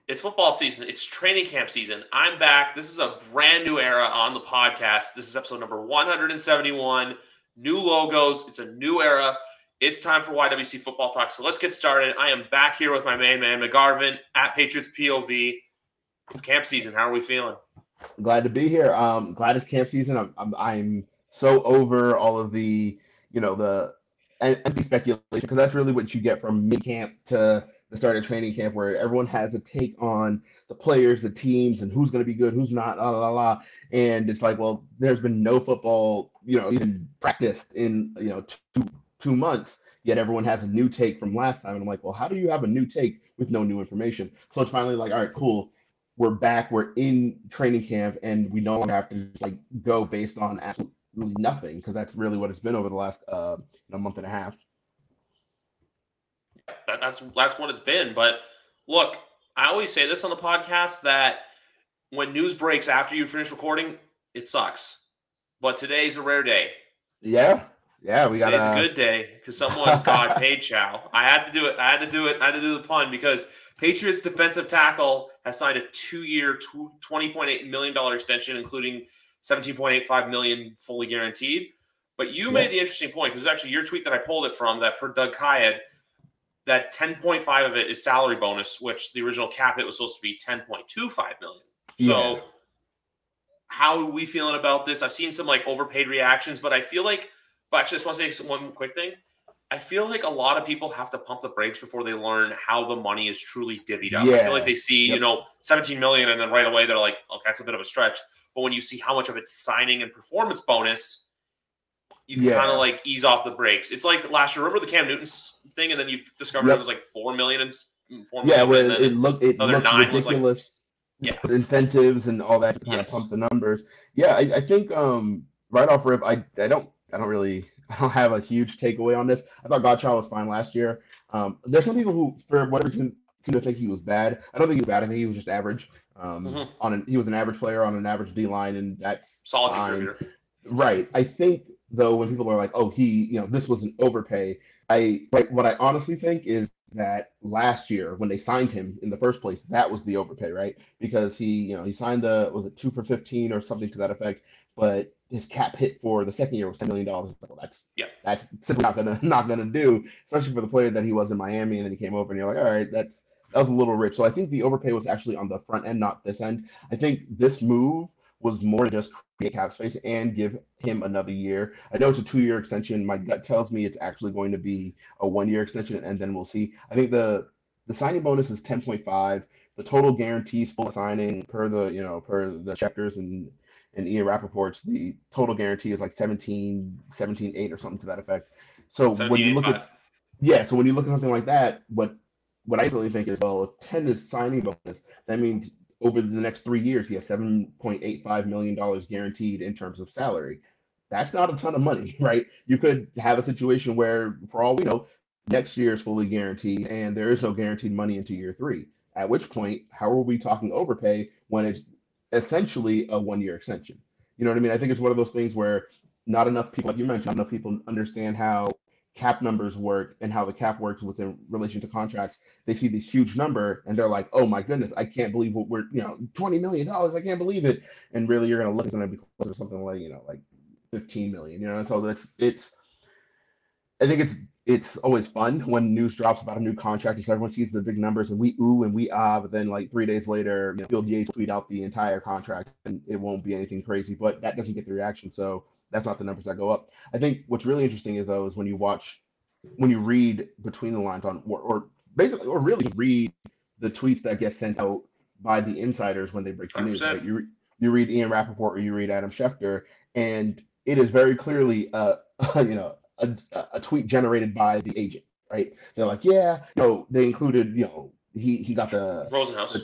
It's football season. It's training camp season. I'm back. This is a brand new era on the podcast. This is episode number 171. New logos. It's a new era. It's time for YWC Football Talk. So let's get started. I am back here with my main man, McGarvin, at Patriots POV. It's camp season. How are we feeling? Glad to be here. Glad it's camp season. I'm so over all of the the empty speculation, because that's really what you get from mid camp to the start of training camp, where everyone has a take on the players, the teams, and who's going to be good, who's not, la la la. And it's like, well, there's been no football, even practiced in two months. Yet everyone has a new take from last time, and I'm like, well, how do you have a new take with no new information? So it's finally like, all right, cool. We're back. We're in training camp, and we no longer have to just go based on absolutely nothing, because that's really what it's been over the last month and a half. That's what it's been. But look, I always say this on the podcast, that when news breaks after you finish recording, it sucks. But today's a rare day. Yeah, Today's a good day because someone paid Chaux. I had to do it. I had to do the pun, because Patriots defensive tackle has signed a 2-year, $20.8 million extension, including $17.85 million fully guaranteed. But you made the interesting point, because it was actually your tweet that I pulled it from, that per Doug Kayed, that 10.5 of it is salary bonus, which the original cap hit was supposed to be $10.25 million. So how are we feeling about this? I've seen some overpaid reactions, but I feel like, but actually I just want to say one quick thing. I feel like a lot of people have to pump the brakes before they learn how the money is truly divvied up. I feel like they see, $17 million, and then right away they're like, okay, that's a bit of a stretch. But when you see how much of it's signing and performance bonus, you can kind of ease off the brakes. It's like last year. Remember the Cam Newton thing, and then you discovered it was $4 million and $4 million. Yeah, where and then it looked ridiculous. Incentives and all that to kind of pump the numbers. Yeah, I think right off rip, I don't have a huge takeaway on this. I thought Godchaux was fine last year. There's some people who, for whatever reason, seem to think he was bad. I don't think he was bad. I think he was just average. He was an average player on an average D line, and that's solid fine. Contributor. Right. I think though, when people are like, "Oh, this was an overpay," what I honestly think is that last year when they signed him in the first place, that was the overpay, right? Because he signed was it 2 for 15 or something to that effect, but his cap hit for the second year was $10 million. Well, that's simply not gonna do, especially for the player that he was in Miami, and then he came over, and you're like, all right, that was a little rich. So I think the overpay was actually on the front end, not this end. I think this move was more to just create cap space and give him another year. I know it's a 2-year extension. My gut tells me it's actually going to be a 1-year extension, and then we'll see. I think the signing bonus is 10.5. The total guarantees full signing per the chapters and Ian Rappaport's, the total guarantee is 17.8 or something to that effect. So when you look at something like that, what I really think is, well, if 10 is signing bonus, that means over the next 3 years, he has $7.85 million guaranteed in terms of salary. That's not a ton of money, right? You could have a situation where, for all we know, next year is fully guaranteed, and there is no guaranteed money into year 3. At which point, how are we talking overpay when it's essentially a 1-year extension? You know what I mean? I think it's one of those things where not enough people, like you mentioned, not enough people understand how cap numbers work and how the cap works within relation to contracts. They see this huge number and they're like, oh my goodness, I can't believe what we're, $20 million. I can't believe it. And really you're going to look, it's going to be closer to something like 15 million, so I think it's always fun when news drops about a new contract, and everyone sees the big numbers and we ooh and we ah, but then 3 days later, Field Yates tweet out the entire contract and it won't be anything crazy, but that doesn't get the reaction. So that's not the numbers that go up. I think what's really interesting is when you read between the lines on, or really read the tweets that get sent out by the insiders when they break the news. Right? You read Ian Rappaport or you read Adam Schefter, and it is very clearly a tweet generated by the agent. Right? They're like, they included, he got the Rosenhaus.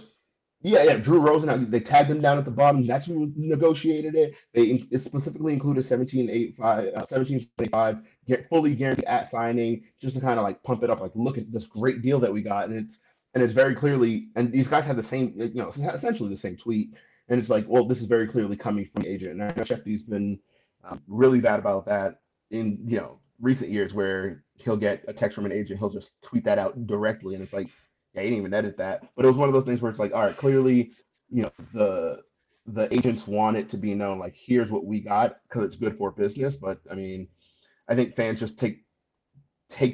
Drew Rosenhaus. They tagged him down at the bottom. That's who negotiated it. It specifically included 17.85 fully guaranteed at signing, just to kind of pump it up. Look at this great deal that we got, and it's very clearly. And these guys have the same, essentially the same tweet. And it's like, well, this is very clearly coming from the agent. And I know Shefty's been really bad about that in recent years, where he'll get a text from an agent, he'll just tweet that out directly, and it's like, Yeah, he didn't even edit that. But it was one of those things where it's like, all right, clearly, the agents want it to be known, like, here's what we got because it's good for business. But I mean, I think fans just take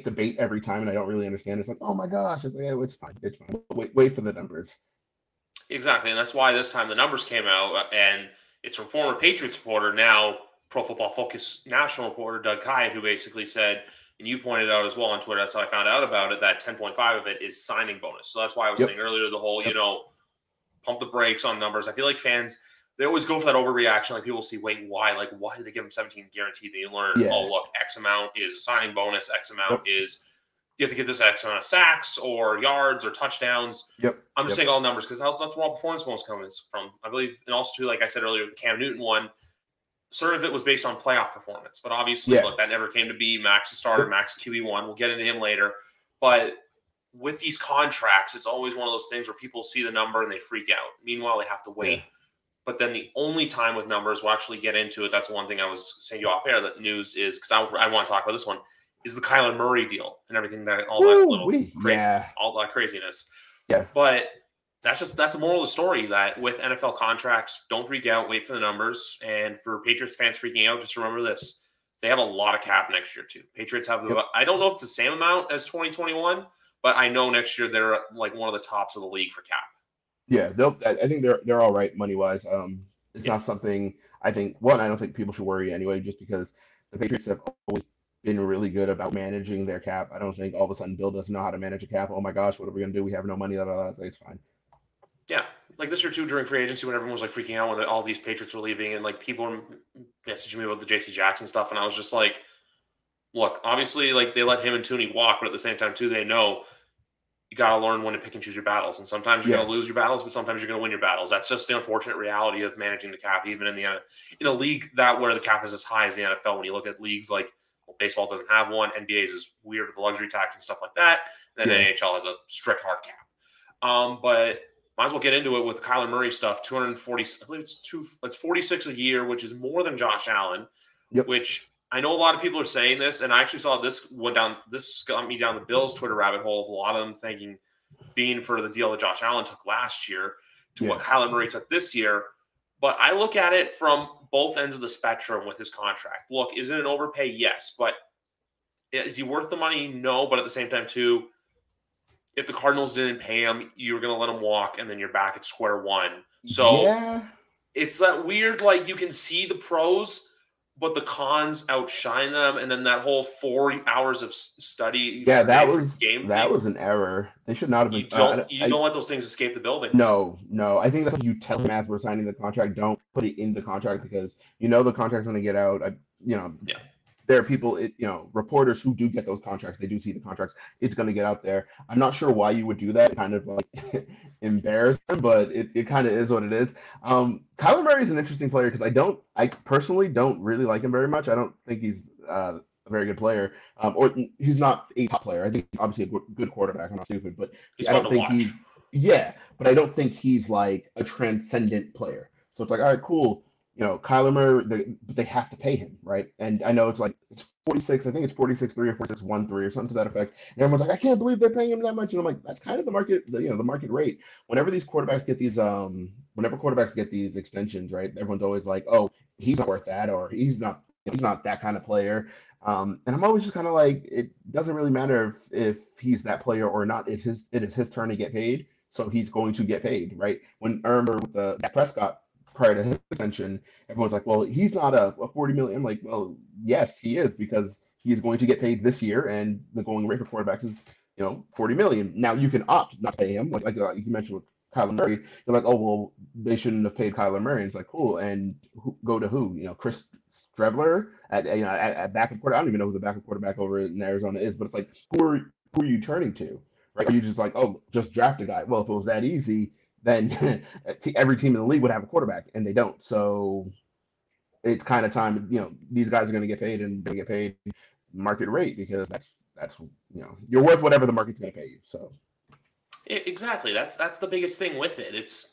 the bait every time, and I don't really understand. It's like, oh my gosh, it's like, yeah, it's fine, it's fine. Wait for the numbers. Exactly, and that's why this time the numbers came out, and it's from former Patriots reporter, now Pro Football Focus national reporter Doug Kyan, who basically said, and you pointed out as well on Twitter, that's how I found out about it, that 10.5 of it is signing bonus. So that's why I was saying earlier, the whole, pump the brakes on numbers. I feel like fans, they always go for that overreaction. Like, people see, wait, why? Like, why did they give him 17 guaranteed? Then you learn, oh, look, X amount is a signing bonus, X amount is you have to get this X amount of sacks or yards or touchdowns. I'm just saying all numbers because that's where all performance bonus comes from. I believe, and also too, like I said earlier, with the Cam Newton one, certain of it was based on playoff performance. But obviously, look, that never came to be. Max the starter, Max QB1. We'll get into him later. But with these contracts, it's always one of those things where people see the number and they freak out. Meanwhile, they have to wait. But then the only time with numbers, we'll actually get into it. That's the one thing I was saying to you off air. That news is, because I want to talk about this one, is the Kyler Murray deal and everything that all that little crazy, all that craziness. But that's the moral of the story, that with NFL contracts, don't freak out, wait for the numbers. And for Patriots fans freaking out, just remember this: they have a lot of cap next year too. Patriots have I don't know if it's the same amount as 2021, but I know next year they're like one of the tops of the league for cap. Yeah, I think they're all right money wise. It's not something I think. One, I don't think people should worry anyway, just because the Patriots have always been really good about managing their cap. I don't think all of a sudden Bill doesn't know how to manage a cap. Oh my gosh, what are we gonna do? We have no money. It's fine. Yeah, like this year too, during free agency, when everyone was like freaking out when all these Patriots were leaving, and like people were messaging me about the JC Jackson stuff, and I was just like, look, obviously, like they let him and Tooney walk, but at the same time too, they know you got to learn when to pick and choose your battles. And sometimes you're going to lose your battles, but sometimes you're going to win your battles. That's just the unfortunate reality of managing the cap, even in a league that where the cap is as high as the NFL. When you look at leagues like baseball doesn't have one, NBA's is weird with the luxury tax and stuff like that. And then NHL has a strict hard cap. But might as well get into it with Kyler Murray stuff. 240, I believe it's 46 a year, which is more than Josh Allen, which I know a lot of people are saying this, and I actually saw this got me down the Bills Twitter rabbit hole of a lot of them thanking Bean for the deal that Josh Allen took last year to what Kyler Murray took this year. But I look at it from both ends of the spectrum with his contract. Look, is it an overpay? Yes. But is he worth the money? No. But at the same time, too, if the Cardinals didn't pay him, you're going to let him walk, and then you're back at square one. So it's that weird, like, you can see the pros, but the cons outshine them, and then that whole 4 hours of study. Yeah, that was an error. They should not have been. You don't let those things escape the building. No. I think that's what you tell him as we're signing the contract. Don't put it in the contract because the contract's going to get out. There are people, reporters who do get those contracts. They do see the contracts. It's going to get out there. I'm not sure why you would do that. Kind of like embarrass them, but it kind of is what it is. Kyler Murray is an interesting player because I personally don't really like him very much. I don't think he's a very good player, or he's not a top player. I think he's obviously a good quarterback. I'm not stupid, but I don't think but I don't think he's like a transcendent player. So it's like, all right, cool. Kyler Murray, they have to pay him, right? And I know it's 46, I think it's 46.3 or 46.13 or something to that effect. And everyone's like, I can't believe they're paying him that much. And I'm like, that's kind of the market, the market rate. Whenever quarterbacks get these extensions, right? Everyone's always like, oh, he's not worth that, or he's not that kind of player. And I'm always just kind of like, it doesn't really matter if he's that player or not. It is his turn to get paid, so he's going to get paid, right? When I remember with the Prescott prior to his extension, everyone's like, well, he's not a 40 million. I'm like, well, yes, he is, because he's going to get paid this year, and the going rate for quarterbacks is 40 million. Now you can opt not to pay him, like you mentioned with Kyler Murray. You're like, oh, well, they shouldn't have paid Kyler Murray. And it's like, cool, and go to who? Chris Streveler at backup quarterback. I don't even know who the backup quarterback over in Arizona is, but it's like, who are you turning to? Right? Are you just like, oh, just draft a guy? Well, if it was that easy, then every team in the league would have a quarterback, and they don't. So it's kind of time. These guys are going to get paid, and they get paid market rate, because that's you're worth whatever the market's going to pay you. So exactly, that's the biggest thing with it. It's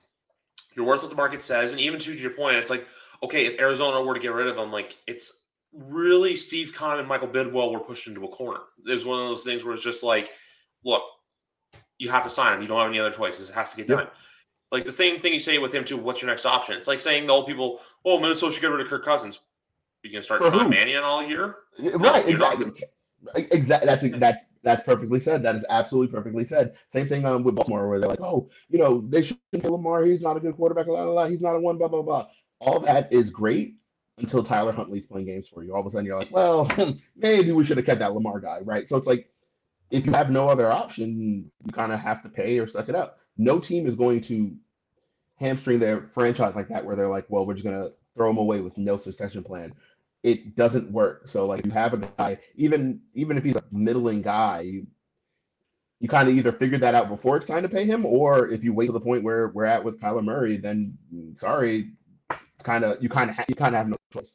you're worth what the market says, and even to your point, it's like, okay, if Arizona were to get rid of them, like, it's really Steve Kahn and Michael Bidwell were pushed into a corner. There's one of those things where it's just like, look, you have to sign him. You don't have any other choices. It has to get done. Like the same thing you say with him too. What's your next option? It's like saying the old people, "Oh, Minnesota should get rid of Kirk Cousins." You can start For Sean who? Mannion all year. No, Right, you're not. exactly. That's perfectly said. That is absolutely perfectly said. Same thing with Baltimore, where they're like, oh, they shouldn't kill Lamar. He's not a good quarterback. La, la, la. He's not a one. Blah blah blah. All that is great until Tyler Huntley's playing games for you. All of a sudden, you're like, well, maybe we should have kept that Lamar guy, right? So it's like if you have no other option, you kind of have to pay or suck it up. No team is going to hamstring their franchise like that, where they're like, well, we're just gonna throw him away with no succession plan. It doesn't work. So like you have a guy, even if he's a middling guy, you kind of either figure that out before it's time to pay him, or if you wait to the point where we're at with Kyler Murray, then sorry, you kind of have no choice.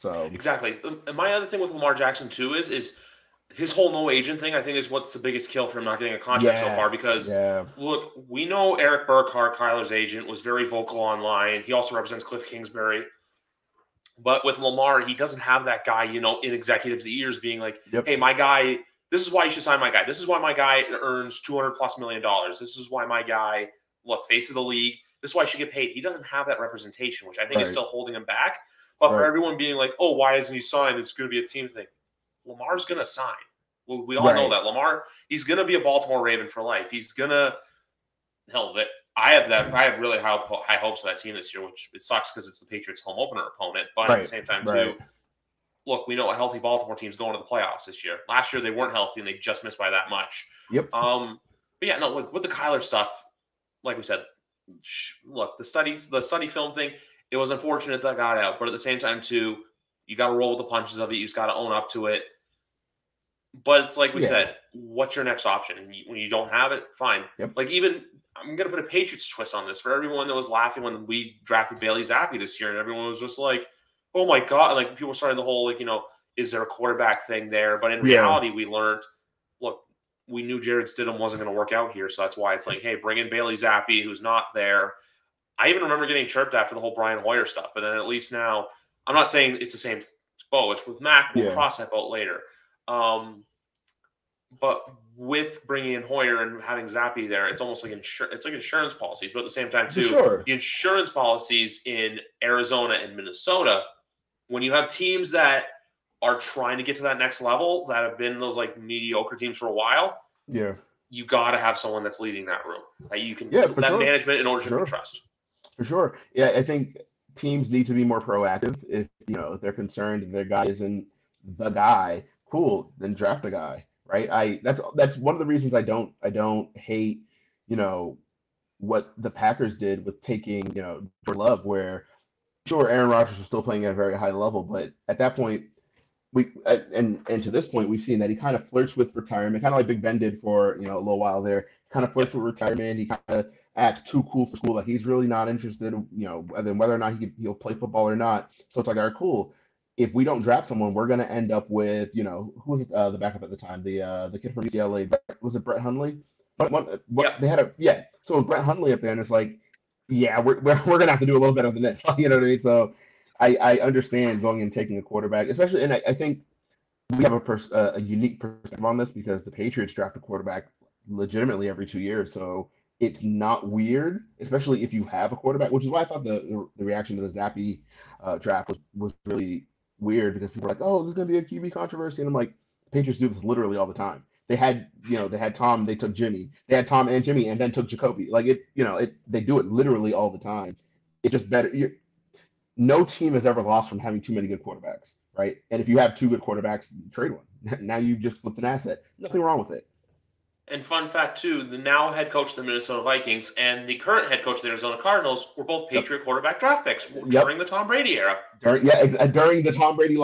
So exactly. And my other thing with Lamar Jackson too is his whole no agent thing, I think, is what's the biggest kill for him not getting a contract so far. Because, look, we know Eric Burkhart, Kyler's agent, was very vocal online. He also represents Cliff Kingsbury. But with Lamar, he doesn't have that guy, in executives' ears being like, hey, my guy, this is why you should sign my guy. This is why my guy earns $200+ million. This is why my guy, look, face of the league. This is why I should get paid. He doesn't have that representation, which I think is still holding him back. But for everyone being like, oh, why isn't he signed? It's going to be a team thing. Lamar's going to sign. We all know that. Lamar, he's going to be a Baltimore Raven for life. He's going to – hell, I have really high hopes for that team this year, which it sucks because it's the Patriots' home opener opponent. But at the same time, too, look, we know a healthy Baltimore team's going to the playoffs this year. Last year, they weren't healthy, and they just missed by that much. But yeah, no, look, with the Kyler stuff, like we said, look, the study film thing, it was unfortunate that got out. But at the same time, too, you got to roll with the punches of it. You just got to own up to it. But it's like we said, what's your next option? And when you don't have it, fine. Like even I'm going to put a Patriots twist on this for everyone that was laughing when we drafted Bailey Zappi this year, and everyone was just like, "Oh my god!" Like people started the whole is there a quarterback thing there? But in reality, we learned, look, we knew Jared Stidham wasn't going to work out here, so that's why it's like, hey, bring in Bailey Zappi, who's not there. I even remember getting chirped at for the whole Brian Hoyer stuff, but then at least now, I'm not saying it's the same boat. It's with Mac. We'll cross that boat later. But with bringing in Hoyer and having Zappi there, it's almost like insurance policies. But at the same time, too, the insurance policies in Arizona and Minnesota, when you have teams that are trying to get to that next level, that have been those like mediocre teams for a while, you got to have someone that's leading that room that you can management and ownership can trust. For sure, I think teams need to be more proactive. If they're concerned that their guy isn't the guy, cool, then draft a guy. Right. That's one of the reasons I don't hate, what the Packers did with taking, Jordan Love, where sure Aaron Rodgers was still playing at a very high level, but at that point and to this point we've seen that he kind of flirts with retirement, kind of like Big Ben did for a little while there. Kind of flirts with retirement. He kind of acts too cool for school, that he's really not interested, whether or not he'll play football or not. So it's like, all right, cool. If we don't draft someone, we're going to end up with, who was the backup at the time? The kid from UCLA, was it Brett Hundley? They had so with Brett Hundley up there, and it's like, we're going to have to do a little better than this. You know what I mean? So I understand going and taking a quarterback, especially, and I think we have a unique perspective on this because the Patriots draft a quarterback legitimately every 2 years. So it's not weird, especially if you have a quarterback, which is why I thought the reaction to the Zappi draft was really weird, because people are like, oh, there's going to be a QB controversy. And I'm like, Patriots do this literally all the time. They had Tom, they took Jimmy. They had Tom and Jimmy and then took Jacoby. Like they do it literally all the time. It's just better. No team has ever lost from having too many good quarterbacks, right? And if you have two good quarterbacks, trade one. Now you just flipped an asset. Nothing wrong with it. And fun fact, too, the now head coach of the Minnesota Vikings and the current head coach of the Arizona Cardinals were both Patriot quarterback draft picks during the Tom Brady era. During the Tom Brady,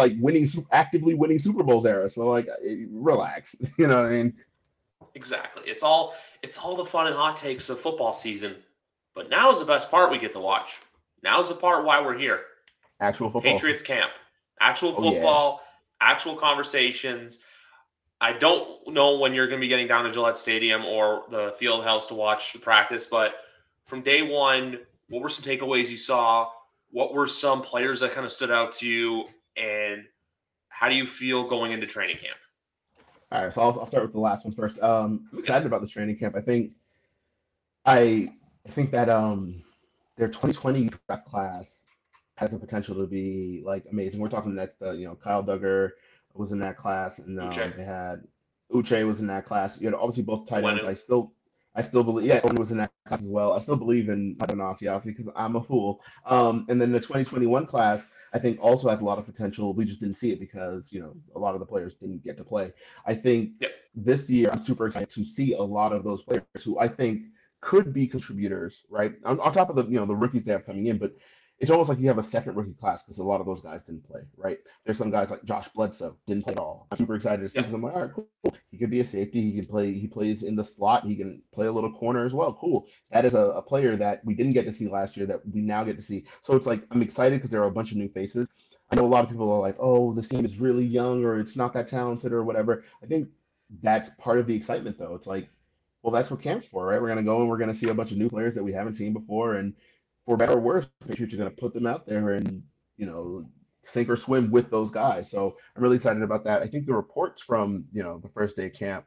actively winning Super Bowls era. So, relax. You know what I mean? Exactly. It's all the fun and hot takes of football season. But now is the best part we get to watch. Now is the part why we're here. Actual football. Patriots camp. Actual football. Actual conversations. I don't know when you're going to be getting down to Gillette Stadium or the field house to watch the practice, but from day one, what were some takeaways you saw? What were some players that kind of stood out to you? And how do you feel going into training camp? All right, so I'll start with the last one first. I'm excited about this training camp. I think that their 2020 draft class has the potential to be like amazing. We're talking next, Kyle Duggar was in that class, and Uche, they had Uche was in that class. You know, obviously both tight ends. Wenu. I still believe, yeah, Owen was in that class as well. I still believe in Adonati, obviously, because I'm a fool. And then the 2021 class, I think also has a lot of potential. We just didn't see it because a lot of the players didn't get to play. I think Yep. this year I'm super excited to see a lot of those players who I think could be contributors, right? On top of the rookies they have coming in, but it's almost like you have a second rookie class because a lot of those guys didn't play, right? There's some guys like Josh Bledsoe didn't play at all. I'm super excited to see because Yep. I'm like, all right, cool. He could be a safety. He can play. He plays in the slot. He can play a little corner as well. Cool. That is a player that we didn't get to see last year that we now get to see. So it's like I'm excited because there are a bunch of new faces. I know a lot of people are like, oh, this team is really young or it's not that talented or whatever. I think that's part of the excitement though. It's like, well, that's what camp's for, right? We're gonna go and we're gonna see a bunch of new players that we haven't seen before, and for better or worse, the Patriots are gonna put them out there and sink or swim with those guys. So I'm really excited about that. I think the reports from the first day of camp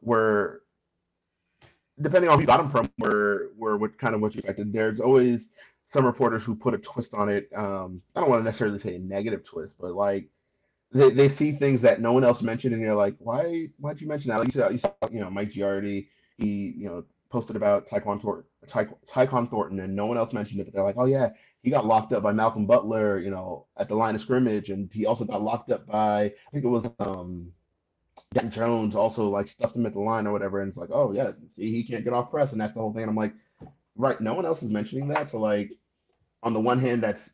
were, depending on who you got them from, were what kind of what you expected. There's always some reporters who put a twist on it. I don't want to necessarily say a negative twist, but like they see things that no one else mentioned, and you're like, why'd you mention that? Like you saw Mike Giardi, he posted about Tyquan Thornton, and no one else mentioned it, but they're like, oh yeah, he got locked up by Malcolm Butler, at the line of scrimmage, and he also got locked up by, I think it was Jack Jones, also like stuffed him at the line or whatever, and it's like, oh yeah, see, he can't get off press, and that's the whole thing. And I'm like, right, no one else is mentioning that, so like on the one hand, that's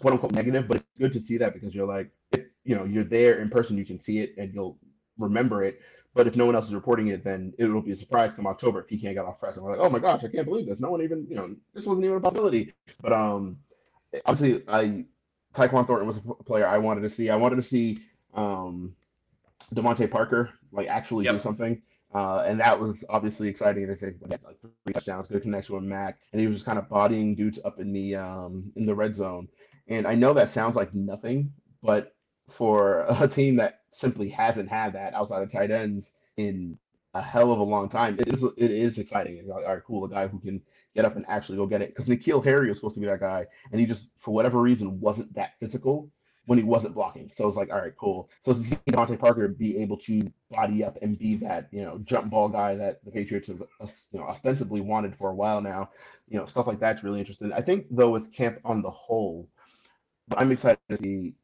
quote unquote negative, but it's good to see that because you're like, if you're there in person, you can see it and you'll remember it. But if no one else is reporting it, then it will be a surprise come October if he can't get off press. And we're like, oh my gosh, I can't believe this. No one even, this wasn't even a possibility. But obviously, Tyquan Thornton was a player I wanted to see. I wanted to see Devontae Parker like actually do Yep. something. And that was obviously exciting. They say like 3 touchdowns, good connection with Mac, and he was just kind of bodying dudes up in the red zone. And I know that sounds like nothing, but for a team that simply hasn't had that outside of tight ends in a hell of a long time, it is exciting. And you're like, all right, cool, a guy who can get up and actually go get it. Because N'Keal Harry was supposed to be that guy, and he just for whatever reason wasn't that physical when he wasn't blocking. So it's like, all right, cool. So to see Devontae Parker be able to body up and be that jump ball guy that the Patriots have ostensibly wanted for a while now, stuff like that's really interesting. I think though with camp on the whole, what I'm excited to see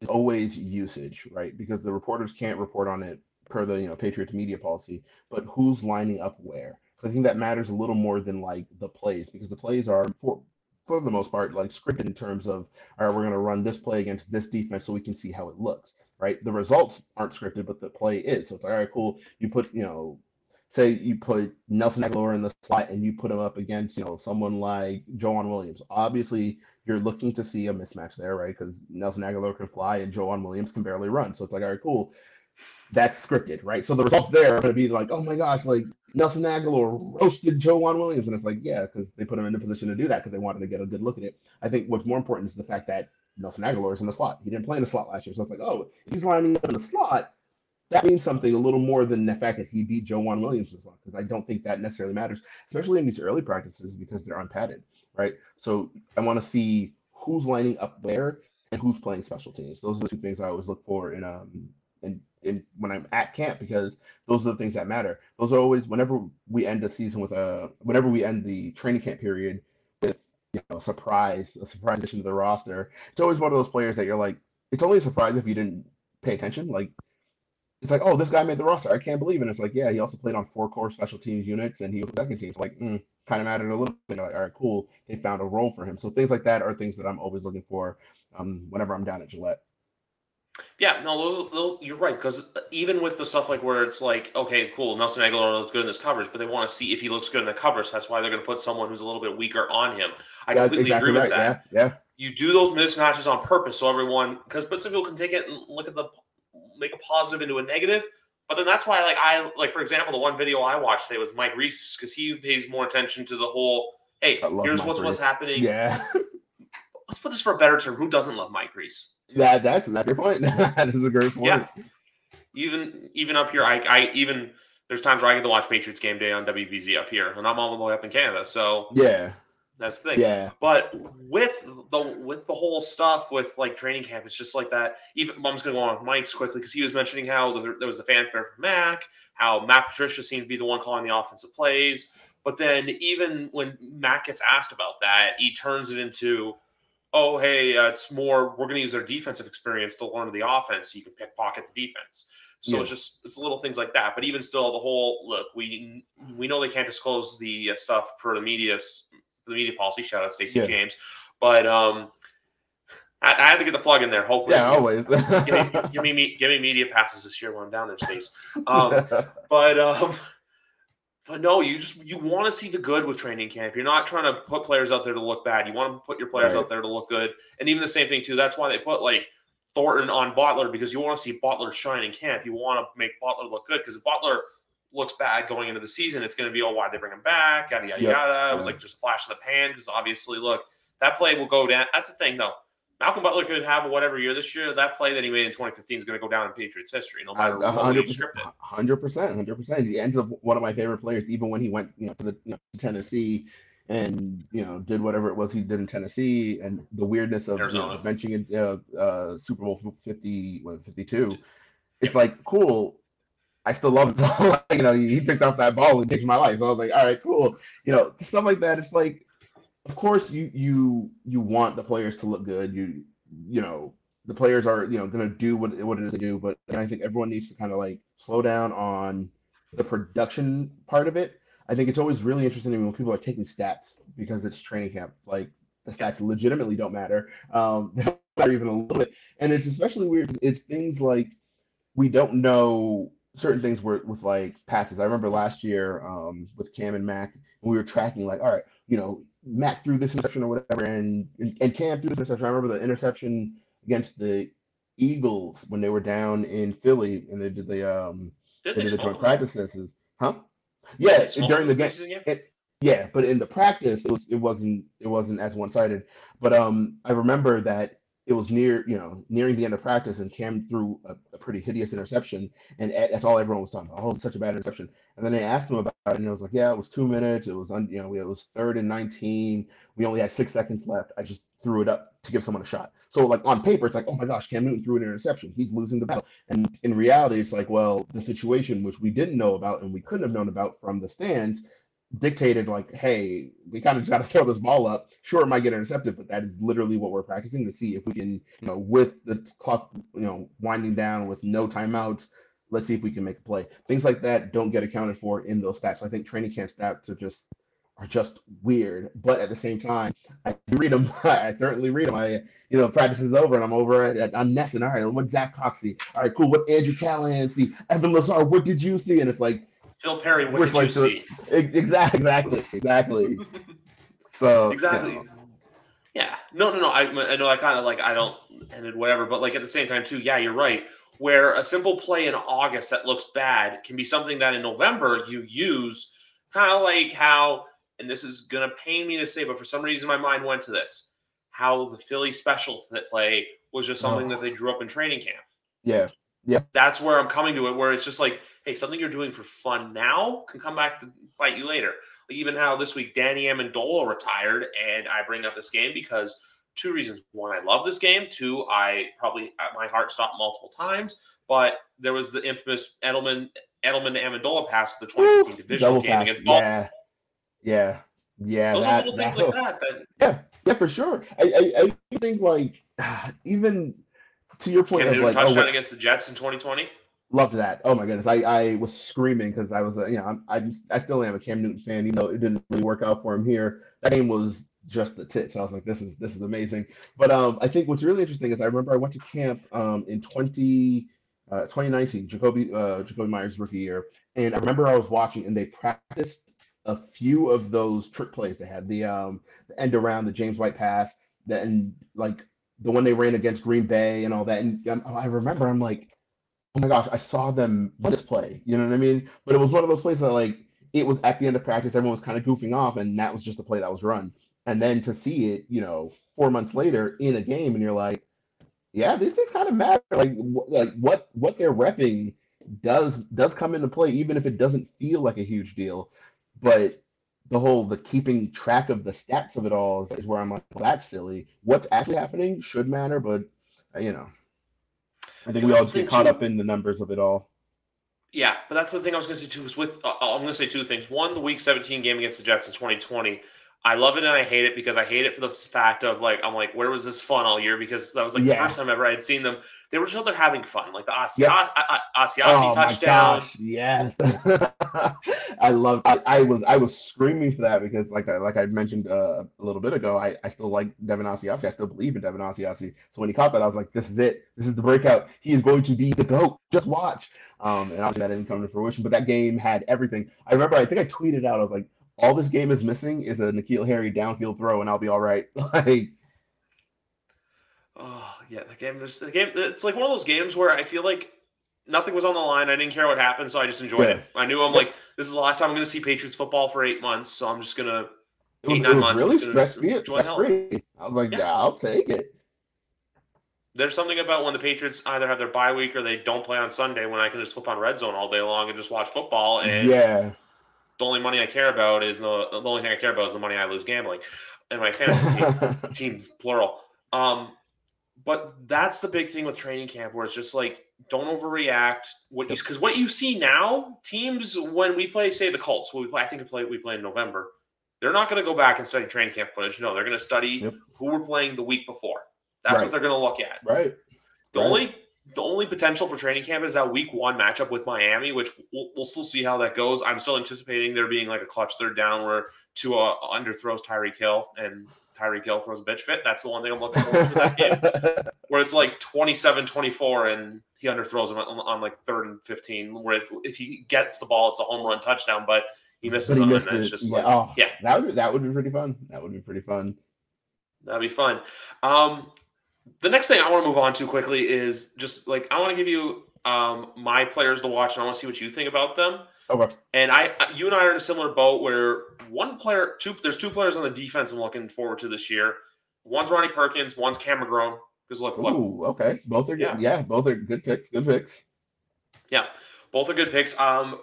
is always usage, right? Because the reporters can't report on it per the Patriots media policy, but who's lining up where? So I think that matters a little more than like the plays, because the plays are for the most part like scripted in terms of, all right, we're going to run this play against this defense so we can see how it looks, right? The results aren't scripted, but the play is. So it's like, all right, cool. You put say you put Nelson Aguilar in the slot and you put him up against someone like Joanne Williams. Obviously, you're looking to see a mismatch there, right? Because Nelson Aguilar can fly and Joanne Williams can barely run. So it's like, all right, cool. That's scripted, right? So the results there are going to be like, oh my gosh, like Nelson Aguilar roasted Joanne Williams. And it's like, yeah, because they put him in a position to do that because they wanted to get a good look at it. I think what's more important is the fact that Nelson Aguilar is in the slot. He didn't play in the slot last year. So it's like, oh, if he's lining up in the slot, that means something a little more than the fact that he beat Joanne Williams as well, because I don't think that necessarily matters, especially in these early practices because they're unpadded, right? So I want to see who's lining up where and who's playing special teams. Those are the two things I always look for in when I'm at camp, because those are the things that matter. Those are always whenever we end the season with whenever we end the training camp period with a surprise addition to the roster. It's always one of those players that you're like, it's only a surprise if you didn't pay attention. Like it's like, oh, this guy made the roster. I can't believe it. And it's like, yeah, he also played on 4 core special teams units and he was second team. So like, kind of mattered a little bit. Like, all right, cool. They found a role for him. So things like that are things that I'm always looking for whenever I'm down at Gillette. Yeah, no, those you're right, because even with the stuff like where it's like, okay, cool, Nelson Aguilar looks good in this coverage, but they want to see if he looks good in the coverage. That's why they're going to put someone who's a little bit weaker on him. I completely exactly agree with right. that. Yeah. You do those mismatches on purpose so everyone, but some people can take it and make a positive into a negative. But then that's why, like for example, the one video I watched today was Mike Reese, because he pays more attention to the whole, hey, here's what's happening. Yeah. Let's put this for a better term. Who doesn't love Mike Reese? That's your point. That is a great point. Yeah. even up here, I even there's times where I get to watch Patriots game day on WBZ up here, and I'm all the way up in Canada. So Yeah. That's the thing. Yeah. But with the whole stuff with like training camp, it's just like that. Even I'm just gonna go on with Mike's quickly because he was mentioning how there was the fanfare for Mac, how Matt Patricia seemed to be the one calling the offensive plays. But then even when Mac gets asked about that, he turns it into, oh, hey, it's more, we're going to use our defensive experience to learn the offense so you can pickpocket the defense. So it's little things like that. But even still, the whole, look, we know they can't disclose the stuff per the media policy. Shout out Stacey James. But I had to get the plug in there. Hopefully, always. give me media passes this year when I'm down there, Stace. But no, you want to see the good with training camp. You're not trying to put players out there to look bad. You want to put your players out there to look good. And even the same thing, too. That's why they put, like, Thornton on Butler, because you want to see Butler shine in camp. You want to make Butler look good, because if Butler looks bad going into the season, it's going to be, oh, why'd they bring him back? Yada, yada, yada. It was like just a flash in the pan, because obviously, look, that play will go down. That's the thing, though. Malcolm Butler could have a whatever year this year. That play that he made in 2015 is going to go down in Patriots history, no matter what you script it. 100%. He ends up one of my favorite players, even when he went, to Tennessee, and did whatever it was he did in Tennessee, and the weirdness of benching in Super Bowl 52. It's like, cool. I still love it. He picked up that ball and changed my life. So I was like, all right, cool. Stuff like that. It's like, of course, you want the players to look good. The players are going to do what it is they do, but I think everyone needs to kind of like slow down on the production part of it. I think it's always really interesting to me when people are taking stats because it's training camp. Like, the stats legitimately don't matter. They don't matter even a little bit, and it's especially weird. It's things like we don't know certain things with like passes. I remember last year with Cam and Mac, and we were tracking like, all right, Mac threw this interception or whatever, and Cam threw this interception. I remember the interception against the Eagles when they were down in Philly, and they did the joint practices. Huh? Yeah, during the game. But in the practice, it wasn't as one-sided. But I remember that it was nearing the end of practice, and Cam threw a pretty hideous interception, and that's all everyone was talking about. Oh, it's such a bad interception. And then they asked him about it, and it was like, yeah, it was 2 minutes. It was it was 3rd and 19. We only had 6 seconds left. I just threw it up to give someone a shot. So like on paper, it's like, oh my gosh, Cam Newton threw an interception. He's losing the battle. And in reality, it's like, well, the situation which we didn't know about and we couldn't have known about from the stands dictated like, hey, we kind of just got to throw this ball up. Sure, it might get intercepted, but that is literally what we're practicing to see if we can, with the clock, winding down with no timeouts, let's see if we can make a play. Things like that don't get accounted for in those stats. So I think training camp stats are just weird. But at the same time, I read them. I certainly read them. Practice is over and I'm over on Nesson. All right, what Zach Cox see? All right, cool. What Andrew Callahan see? Evan Lazar, what did you see? And it's like, Phil Perry, what did you see? Exactly. So exactly. Yeah. No. I know I kind of like I don't end it whatever, but like at the same time too, yeah, you're right. Where a simple play in August that looks bad can be something that in November you use, kind of like how, and this is gonna pain me to say, but for some reason my mind went to this, how the Philly special play was just something that they drew up in training camp. Yeah. That's where I'm coming to it, where it's just like, hey, something you're doing for fun now can come back to bite you later. Even how this week Danny Amendola retired, and I bring up this game because 2 reasons. 1, I love this game. 2, I probably my heart stopped multiple times, but there was the infamous Edelman to Amendola pass the 2015 divisional game against Baltimore. Yeah. Those are little things like that. Yeah, for sure. I think like even to your point of like touchdown against the Jets in 2020. Loved that. Oh my goodness, I was screaming because I was I still am a Cam Newton fan, even though it didn't really work out for him here. That game was just the tits. I was like, this is amazing. But I think what's really interesting is I remember I went to camp in 2019, Jacoby Myers' rookie year, and I remember I was watching and they practiced a few of those trick plays. They had the end around, the James White pass, and like the one they ran against Green Bay and all that. And I remember I'm like, oh my gosh, I saw them run this play. You know what I mean? But it was one of those plays that like it was at the end of practice, everyone was kind of goofing off, and that was just a play that was run. And then to see it, 4 months later in a game, and you're like, yeah, these things kind of matter. Like what they're repping does come into play, even if it doesn't feel like a huge deal. But the keeping track of the stats of it all is where I'm like, well, that's silly. What's actually happening should matter, but you know, I think we all just get caught up in the numbers of it all. Yeah, but that's the thing I was going to say too. Is with I'm going to say two things. One, the Week 17 game against the Jets in 2020. I love it and I hate it because I hate it for the fact of like I'm like, where was this fun all year? Because that was like the first time ever I had seen them. They were just out there having fun, like the Asiasi touchdown. My gosh, yes, I was screaming for that because like I mentioned a little bit ago, I still like Devin Asiasi. I still believe in Devin Asiasi. So when he caught that, I was like, this is it. This is the breakout. He is going to be the GOAT. Just watch. And obviously that didn't come to fruition, but that game had everything. I remember, I think I tweeted out, I was like, all this game is missing is a N'Keal Harry downfield throw, and I'll be all right. Like, oh yeah, the game. It's like one of those games where I feel like nothing was on the line. I didn't care what happened, so I just enjoyed it. I knew like, this is the last time I'm going to see Patriots football for 8 months, so I'm just gonna 8-9 months. Really stress-free. I was like, yeah, I'll take it. There's something about when the Patriots either have their bye week or they don't play on Sunday when I can just flip on Red Zone all day long and just watch football. And the only money I care about is the only thing I care about is the money I lose gambling, and my fantasy teams plural. But that's the big thing with training camp, where it's just like, don't overreact. Because what you see now, teams when we play, say the Colts, we play in November. They're not going to go back and study training camp footage. No, they're going to study who we're playing the week before. That's what they're going to look at. Right. The only potential for training camp is that week 1 matchup with Miami, which we'll still see how that goes. I'm still anticipating there being like a clutch third down where Tua underthrows Tyreek Hill and Tyreek Hill throws a bitch fit. That's the one thing I'm looking forward to that game, where it's like 27-24 and he underthrows him on like 3rd and 15. Where if he gets the ball, it's a home run touchdown, but he misses them, and it's just that would be pretty fun. That would be pretty fun. That'd be fun. The next thing I want to move on to quickly is just like, I want to give you my players to watch, and I want to see what you think about them. Okay. And you and I are in a similar boat where there's 2 players on the defense I'm looking forward to this year. One's Ronnie Perkins, one's Cam McGarvin. Because look. Ooh, okay. Both are good. Yeah, both are good picks. Good picks. Yeah, both are good picks.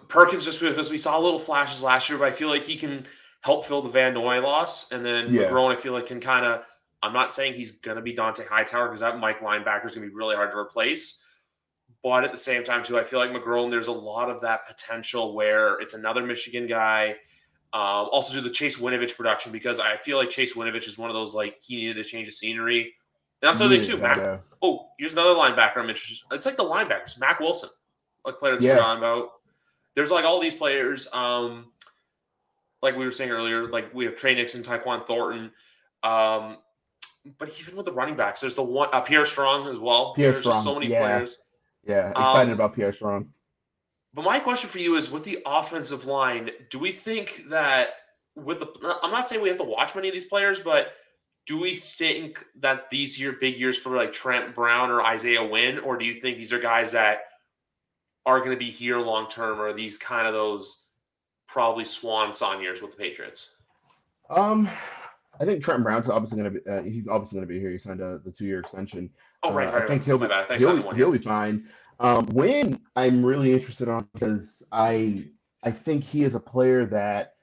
Perkins, just because we saw little flashes last year, but I feel like he can help fill the Van Noy loss. And then McGarvin, I feel like, can kind of, I'm not saying he's going to be Dante Hightower, because that Mike linebacker is going to be really hard to replace. But at the same time, too, I feel like McGarvin, there's a lot of that potential where it's another Michigan guy. Also do the Chase Winovich production, because I feel like Chase Winovich is one of those, like, he needed to change of scenery. And that's the other thing, too. Here's another linebacker I'm interested in. It's like the linebackers. Mac Wilson, like player that's forgotten about. There's like all these players, like we were saying earlier, like we have Trey Nixon, Tyquan Thornton. But even with the running backs, there's the one Pierre Strong as well. There's just so many players. Yeah, excited about Pierre Strong. But my question for you is, with the offensive line, do we think that I'm not saying we have to watch many of these players, but do we think that these big years for like Trent Brown or Isaiah Wynn, or do you think these are guys that are going to be here long term, or are these kind of those probably swan song years with the Patriots? I think Trent Brown's obviously going to be. He's obviously going to be here. He signed the 2-year extension. Right. I think he'll be fine. Wynn, I'm really interested on, because I think he is a player that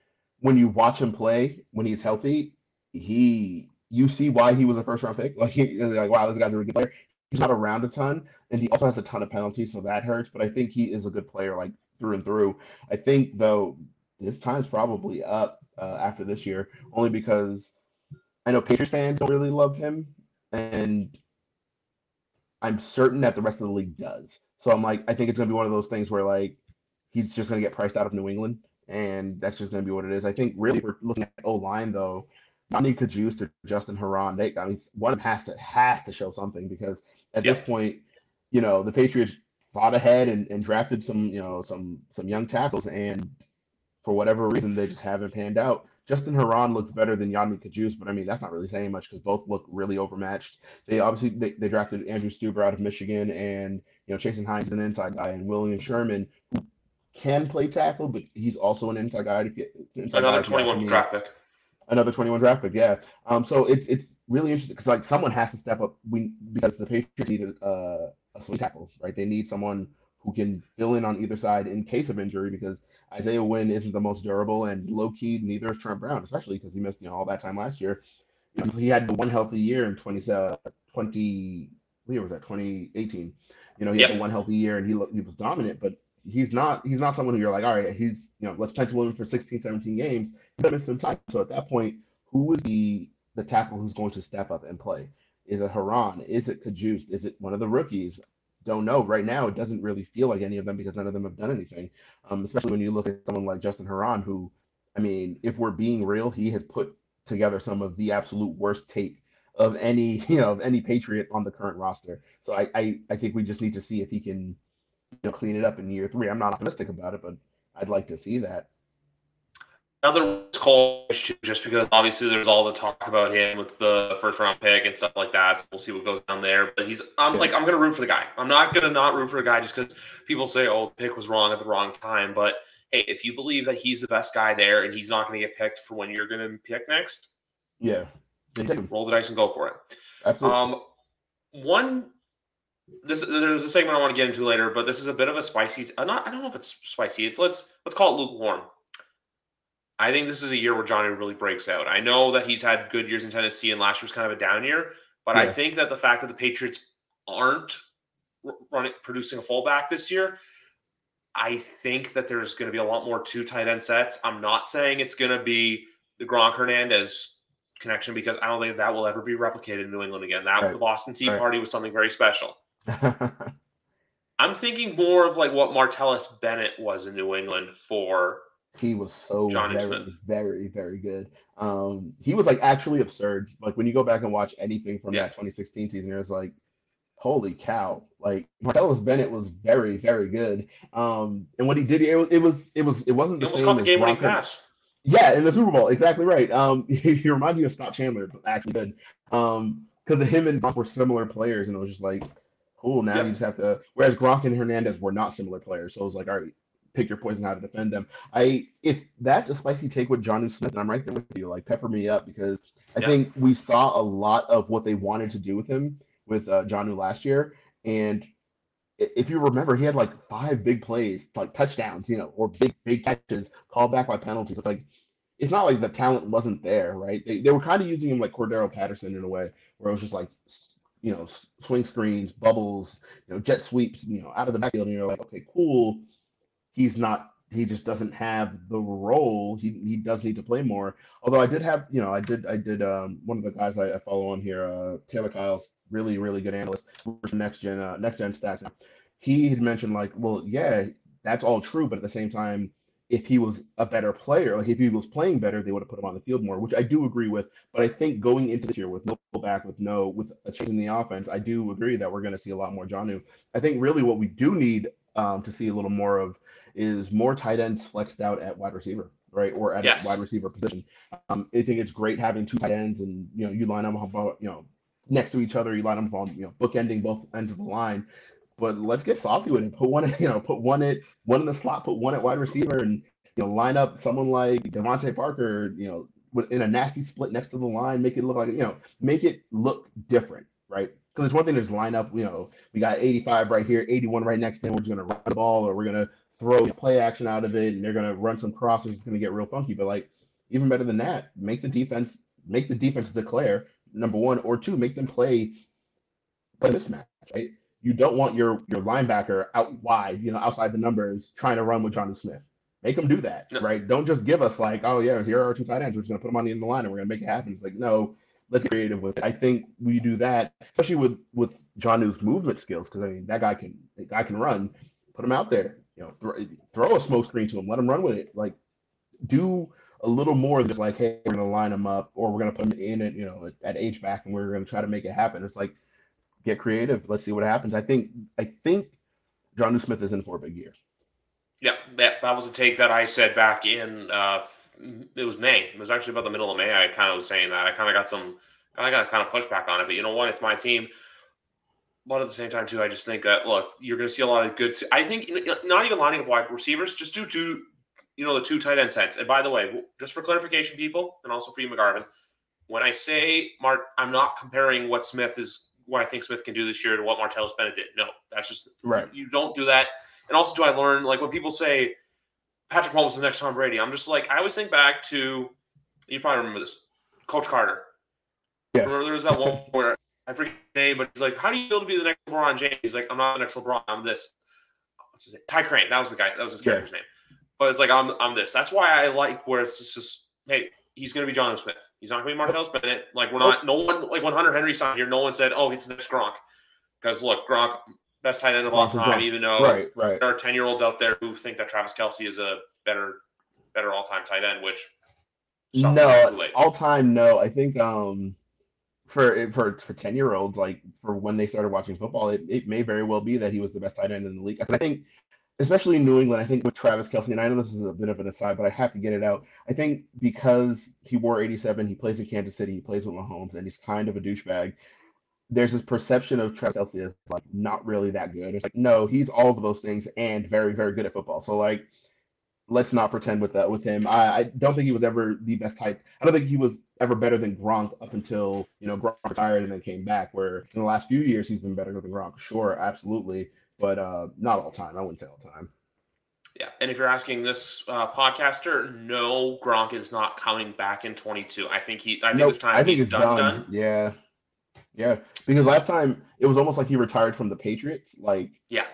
when you watch him play, when he's healthy, you see why he was a first round pick. Like, wow, this guy's a really good player. He's not around a ton, and he also has a ton of penalties, so that hurts. But I think he is a good player, like, through and through. I think, though, his time's probably up after this year, only because I know Patriots fans don't really love him, and I'm certain that the rest of the league does. So I'm like, I think it's going to be one of those things where, like, he's just going to get priced out of New England, and that's just going to be what it is. I think really, if we're looking at O-line, though, Ronnie Perkins to Justin Herron, one of them has to show something, because at this point, the Patriots thought ahead and drafted some young tackles, and for whatever reason, they just haven't panned out. Justin Herron looks better than Yannick Kajus, but I mean, that's not really saying much, because both look really overmatched. They drafted Andrew Stuber out of Michigan, and Chasen Hines is an inside guy, and William Sherman, who can play tackle, but he's also an inside guy. Another 21 draft pick. Another 21 draft pick, yeah. So it's really interesting, because like someone has to step up. Because the Patriots need a swing tackle, right? They need someone who can fill in on either side in case of injury, because Isaiah Wynn isn't the most durable, and low key neither is Trent Brown, especially because he missed all that time last year. He had the one healthy year in 20, what year was that? 2018. He had the one healthy year and he was dominant, but he's not someone who you're like, all right, he's let's pencil him for 16, 17 games. He's missed some time. So at that point, who is the tackle who's going to step up and play? Is it Haran? Is it Chaux? Is it one of the rookies? Don't know. Right now, it doesn't really feel like any of them because none of them have done anything. Especially when you look at someone like Justin Haran, who, I mean, if we're being real, he has put together some of the absolute worst tape of any Patriot on the current roster. So I think we just need to see if he can clean it up in year 3. I'm not optimistic about it, but I'd like to see that. Another call, just because obviously there's all the talk about him with the first round pick and stuff like that. So we'll see what goes down there. But I'm going to root for the guy. I'm not going to not root for the guy just because people say, oh, the pick was wrong at the wrong time. But hey, if you believe that he's the best guy there and he's not going to get picked for when you're going to pick next, roll the dice and go for it. Absolutely. There's a segment I want to get into later, but this is a bit of a spicy. I don't know if it's spicy. It's let's call it lukewarm. I think this is a year where Johnny really breaks out. I know that he's had good years in Tennessee and last year was kind of a down year, but I think that the fact that the Patriots aren't producing a fullback this year, I think that there's going to be a lot more 2 tight end sets. I'm not saying it's going to be the Gronk Hernandez connection because I don't think that will ever be replicated in New England again. The Boston Tea Party was something very special. I'm thinking more of like what Martellus Bennett was in New England for. He was so Johnny very, Smith. very, very good. He was like actually absurd. Like when you go back and watch anything from that 2016 season, it was like, holy cow! Like Martellus Bennett was very, very good. And what he did, it wasn't the same. Almost caught the game-winning pass. Yeah, in the Super Bowl, exactly right. He reminded me of Scott Chandler, but actually good. Because him and Gronk were similar players, and it was just like, cool. Now you just have to. Whereas Gronk and Hernandez were not similar players, so it was like, all right, pick your poison how to defend them. If that's a spicy take with Jonnu Smith, and I'm right there with you, like pepper me up because I think we saw a lot of what they wanted to do with him with Jonnu last year, and if you remember, he had like 5 big plays, like touchdowns, or big catches called back by penalties. It's like it's not like the talent wasn't there, right? They were kind of using him like Cordero Patterson in a way, where it was just like swing screens, bubbles, jet sweeps, out of the backfield, and you're like, okay, cool. He just doesn't have the role. He does need to play more. Although I did have, I did one of the guys I follow on here, Taylor Kyle's really, really good analyst for next gen stats. He had mentioned like, well, yeah, that's all true, but at the same time, if he was a better player, like if he was playing better, they would have put him on the field more, which I do agree with. But I think going into this year with no back, with a change in the offense, I do agree that we're going to see a lot more Jonnu. I think really what we do need to see a little more of is more tight ends flexed out at wide receiver, right? Or at a wide receiver position. I think it's great having 2 tight ends and, you line them up, next to each other, you line them up on, bookending both ends of the line. But let's get saucy with it. Put one in the slot, put one at wide receiver, and line up someone like Devontae Parker, in a nasty split next to the line, make it look like make it look different, right? Because it's one thing to just line up, we got 85 right here, 81 right next to him. We're just gonna run the ball, or we're gonna throw play action out of it, and they're gonna run some crosses. It's gonna get real funky. But like even better than that, make the defense declare number 1 or 2, make them play mismatch, right? You don't want your linebacker out wide, outside the numbers, trying to run with Jonnu Smith. Make them do that, right? Don't just give us like, oh yeah, here are our 2 tight ends. We're just gonna put them on the end of the line and we're gonna make it happen. It's like, no, let's get creative with it. I think we do that, especially with Jonnu's movement skills, because I mean that guy can run. Put him out there, throw a smoke screen to him, let him run with it. Like do a little more than just like, hey, we're gonna line him up or we're gonna put him in it, at H-back and we're gonna try to make it happen. It's like get creative. Let's see what happens. I think Jonnu Smith is in for a big year. Yeah, that was a take that I said back in it was May. It was actually about the middle of May. I kind of was saying that. I kind of got pushback on it, but you know what? It's my team. But at the same time, too, I just think that look, you're going to see a lot of good. I think not even lining up wide receivers, just do 2, the 2 tight end sets. And by the way, just for clarification, people, and also for you, McGarvin, when I say Mark, I'm not comparing what I think Smith can do this year to what Martellus Bennett did. No, that's just right. You don't do that. And also, do I learn, like, when people say Patrick Mahomes is the next Tom Brady, I'm just like, I always think back to, you probably remember this, Coach Carter. Yeah. Remember there was that one where, I forget his name, but he's like, how do you feel to be the next LeBron James? He's like, I'm not the next LeBron, I'm this. What's his name? Ty Crane, that was the guy, that was his character's name. But it's like, I'm this. That's why I like where it's just hey, he's going to be Jonnu Smith. He's not going to be Martellus Bennett. Like, we're not, no one, like when Hunter Henry signed here, no one said, oh, it's the next Gronk. Because look, Gronk, best tight end of all time, even though there are 10-year-olds out there who think that Travis Kelce is a better all-time tight end, which no, all-time, no. I think for 10-year-olds, like for when they started watching football, it may very well be that he was the best tight end in the league. I think, especially in New England, I think with Travis Kelce, and I know this is a bit of an aside, but I have to get it out. I think because he wore 87, he plays in Kansas City, he plays with Mahomes, and he's kind of a douchebag. There's this perception of Travis Kelce as like not really that good. It's like, no, he's all of those things and very, very good at football. So like, let's not pretend with him. I don't think he was ever the best type. I don't think he was ever better than Gronk up until Gronk retired and then came back. Where in the last few years he's been better than Gronk. Sure, absolutely. But not all time. I wouldn't say all time. Yeah, and if you're asking this podcaster, no, Gronk is not coming back in 22. I think this time he's done. Yeah, because last time it was almost like he retired from the Patriots. Like, yeah,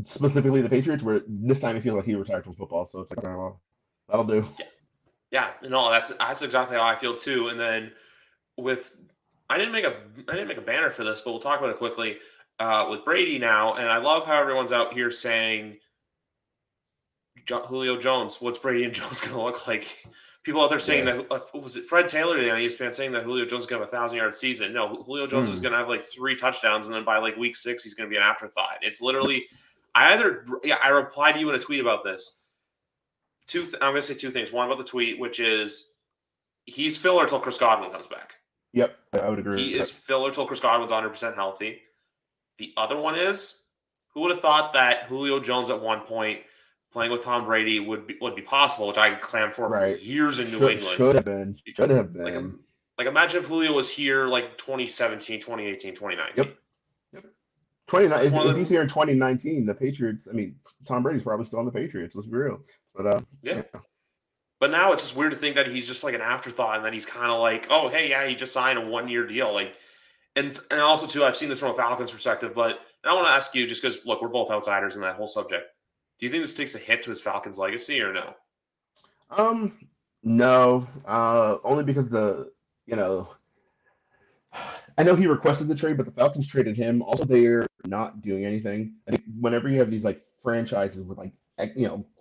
specifically the Patriots. Where this time it feels like he retired from football. So it's like, okay, well, that'll do. Yeah. No, that's exactly how I feel too. And then I didn't make a banner for this, but we'll talk about it quickly. With Brady now, and I love how everyone's out here saying Julio Jones, what's Brady and Jones going to look like? People out there saying that, was it Fred Taylor today on ESPN saying that Julio Jones is going to have a 1,000-yard season? No, Julio Jones is going to have like 3 touchdowns, and then by like week 6, he's going to be an afterthought. It's literally, I replied to you in a tweet about this. I'm going to say 2 things. One about the tweet, which is he's filler till Chris Godwin comes back. Yep, I would agree. He is filler till Chris Godwin's 100% healthy. The other one is, who would have thought that Julio Jones at one point playing with Tom Brady would be possible, which I clammed for years in New England. Should have been. Like imagine if Julio was here like 2017, 2018, 2019. Yep. If he's here in 2019, the Patriots, I mean, Tom Brady's probably still on the Patriots, let's be real. But yeah. But now it's just weird to think that he's just like an afterthought and that he's kind of like, oh, hey, yeah, he just signed a 1-year deal. Like, and also, too, I've seen this from a Falcons perspective, but I want to ask you, just because, look, we're both outsiders in that whole subject. Do you think this takes a hit to his Falcons legacy or no? No. Only because I know he requested the trade, but the Falcons traded him. Also, they're not doing anything. I think whenever you have these, like, franchises with, like,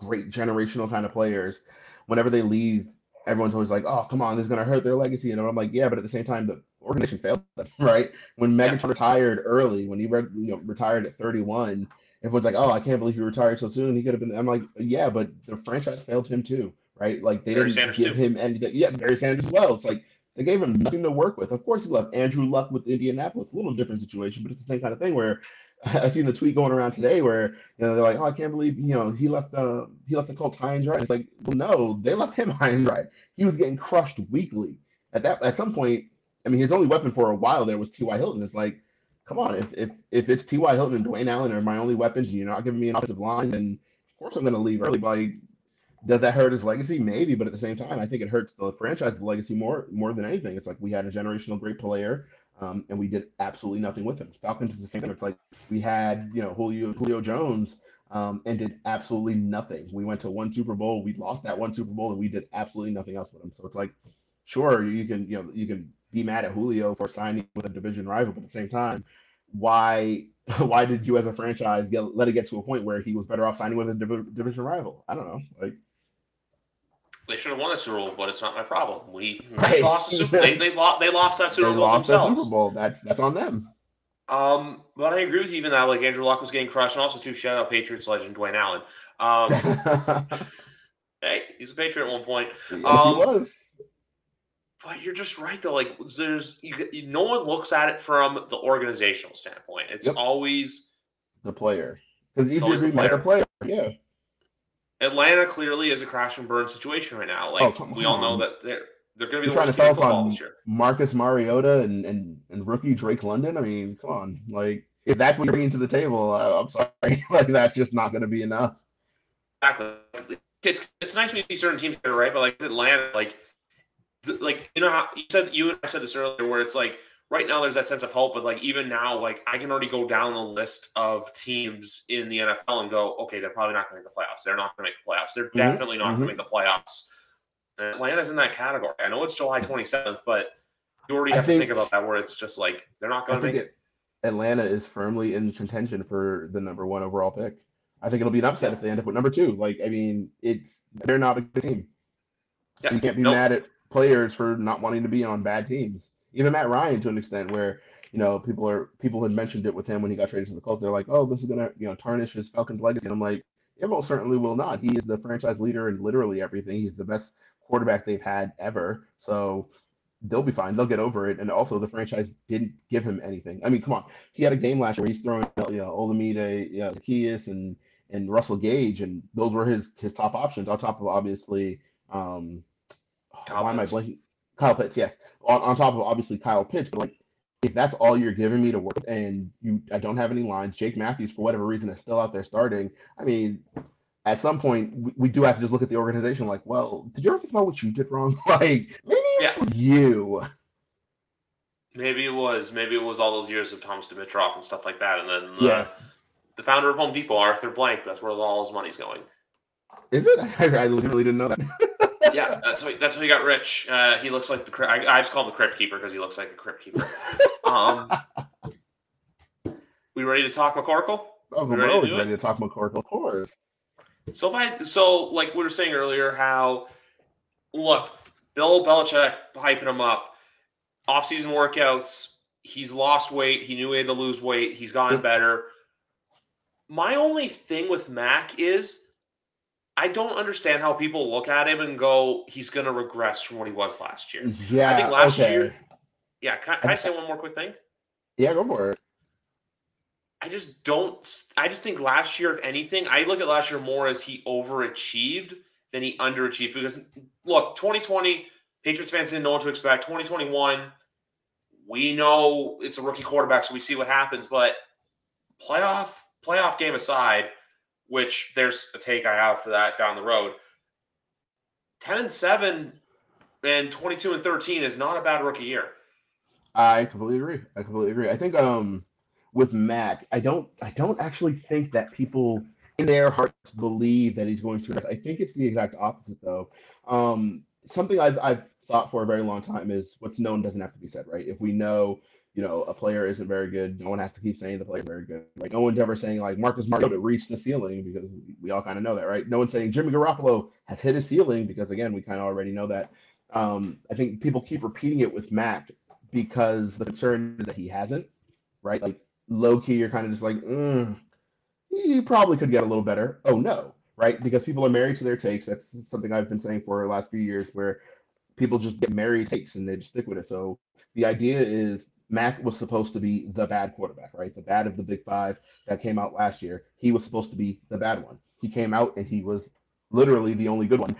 great generational kind of players, whenever they leave, everyone's always like, oh, come on, this is going to hurt their legacy. And I'm like, yeah, but at the same time, the organization failed them, right? When Megatron retired early, when he retired at 31, everyone's like, oh, I can't believe he retired so soon. He could have been. I'm like, yeah, but the franchise failed him too, right? Like they didn't give him anything. Yeah, Barry Sanders as well. It's like they gave him nothing to work with. Of course, he left Andrew Luck with Indianapolis. A little different situation, but it's the same kind of thing where I seen the tweet going around today where they're like, oh, I can't believe he left the Colts high and dry. It's like, well, no, they left him high and dry. He was getting crushed weekly. At some point, I mean, his only weapon for a while there was T.Y. Hilton. It's like, come on, if it's T.Y. Hilton and Dwayne Allen are my only weapons, and you're not giving me an offensive line, then of course I'm going to leave early. But does that hurt his legacy? Maybe, but at the same time, I think it hurts the franchise's legacy more than anything. It's like we had a generational great player, and we did absolutely nothing with him. Falcons is the same thing. It's like we had Julio Jones, and did absolutely nothing. We went to 1 Super Bowl, we lost that 1 Super Bowl, and we did absolutely nothing else with him. So it's like, sure, you can be mad at Julio for signing with a division rival, but at the same time, why did you as a franchise let it get to a point where he was better off signing with a division rival? I don't know. Like, they should have won a Super Bowl, but it's not my problem. They lost the Super Bowl. They lost that Super Bowl themselves. That Super Bowl. That's on them. But I agree with you even that like Andrew Luck was getting crushed, and also too, shout out Patriots legend Dwayne Allen. Hey, he's a Patriot at one point. Yes, he was. But you're just right though. Like no one looks at it from the organizational standpoint. It's always the player. Because he's always the player. Yeah. Atlanta clearly is a crash and burn situation right now. Like all know that they're going to be the worst team in football this year. Marcus Mariota and rookie Drake London. I mean, come on, like if that's what you're bringing to the table, I'm sorry, like that's just not going to be enough. Exactly. It's nice when you see certain teams get it right, but like Atlanta, like you know how you and I said this earlier, where it's like right now there's that sense of hope, but like even now, like I can already go down the list of teams in the NFL and go, okay, they're probably not going to make the playoffs. They're not going to make the playoffs. They're definitely not going to make the playoffs. And Atlanta's in that category. I know it's July 27th, but you already have to think about that, where it's just like they're not going to make it. Atlanta is firmly in contention for the number 1 overall pick. I think it'll be an upset if they end up with number 2. Like, I mean, they're not a good team. Yeah. You can't be mad at players for not wanting to be on bad teams. Even Matt Ryan, to an extent, where people had mentioned it with him when he got traded to the Colts. They're like, oh, this is gonna tarnish his Falcons legacy. And I'm like, it most certainly will not. He is the franchise leader in literally everything. He's the best quarterback they've had ever. So they'll be fine. They'll get over it. And also, the franchise didn't give him anything. I mean, come on. He had a game last year where he's throwing, Olamide, Zacchaeus, and Russell Gage, and those were his top options. On top of obviously, Kyle Pitts, yes. On top of obviously Kyle Pitts, but like if that's all you're giving me to work, and I don't have any lines. Jake Matthews, for whatever reason, is still out there starting. I mean, at some point, we do have to just look at the organization like, well, did you ever think about what you did wrong? Like, maybe it was you. Maybe it was all those years of Thomas Dimitroff and stuff like that. And then the founder of Home Depot, Arthur Blank, that's where all his money's going. Is it? I literally didn't know that. Yeah, that's how he got rich. He looks like I just call him the Crypt Keeper because he looks like a Crypt Keeper. We ready to talk McCorkle? Oh, we're always ready to talk McCorkle, of course. So like we were saying earlier, how look, Bill Belichick hyping him up, off-season workouts. He's lost weight. He knew he had to lose weight. He's gotten better. My only thing with Mac is I don't understand how people look at him and go, he's going to regress from what he was last year. Yeah, I think last year. Yeah, can I say one more quick thing? Yeah, go for it. I just think last year, if anything, I look at last year more as he overachieved than he underachieved. Because, look, 2020, Patriots fans didn't know what to expect. 2021, we know it's a rookie quarterback, so we see what happens. But playoff game aside, which there's a take I have for that down the road, 10-7 and 22-13 is not a bad rookie year. I completely agree. I think with Mac, I don't actually think that people in their hearts believe that he's going to. I think it's the exact opposite, though. Something I've thought for a very long time is what's known doesn't have to be said, right? If we know, a player isn't very good, no one has to keep saying the player is very good. Like no one's ever saying like Marcus Mariota reached the ceiling, because we all kind of know that, right? No one's saying Jimmy Garoppolo has hit his ceiling, because again, we kind of already know that. I think people keep repeating it with Mac because the concern is that he hasn't, right? Like low key, you're kind of just like, he probably could get a little better. Oh no, right? Because people are married to their takes. That's something I've been saying for the last few years, where people just get married takes and they just stick with it. So the idea is Mac was supposed to be the bad quarterback, right? The bad of the big five that came out last year. He was supposed to be the bad one. He came out and he was literally the only good one.